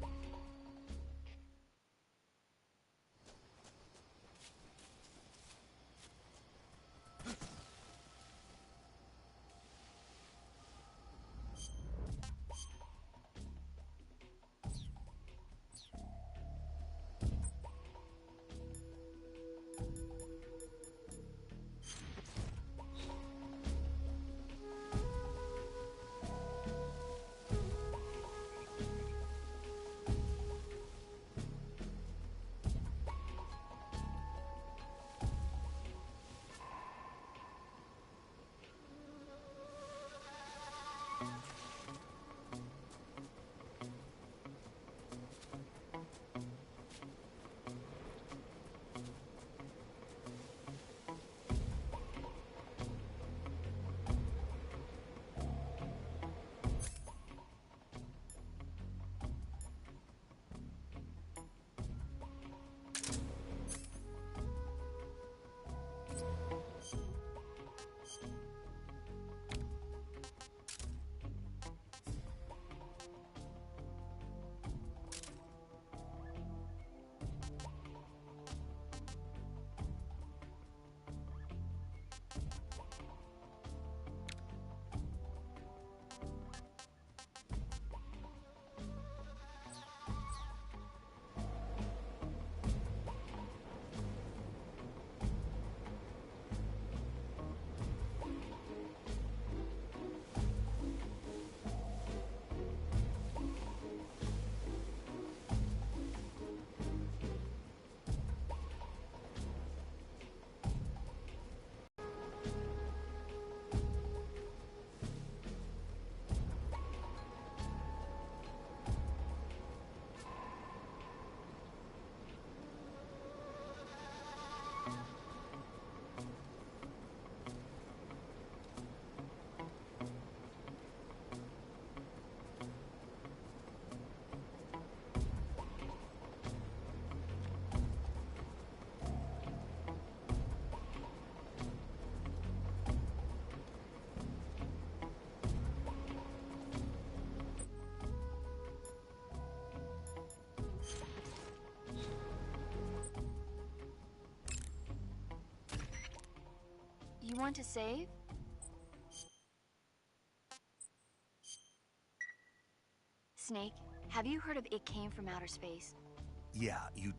You want to save? Snake, have you heard of It Came from Outer Space? Yeah, you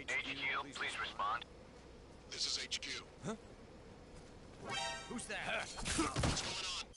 HQ, please respond. This is HQ. Who's that? What's going on?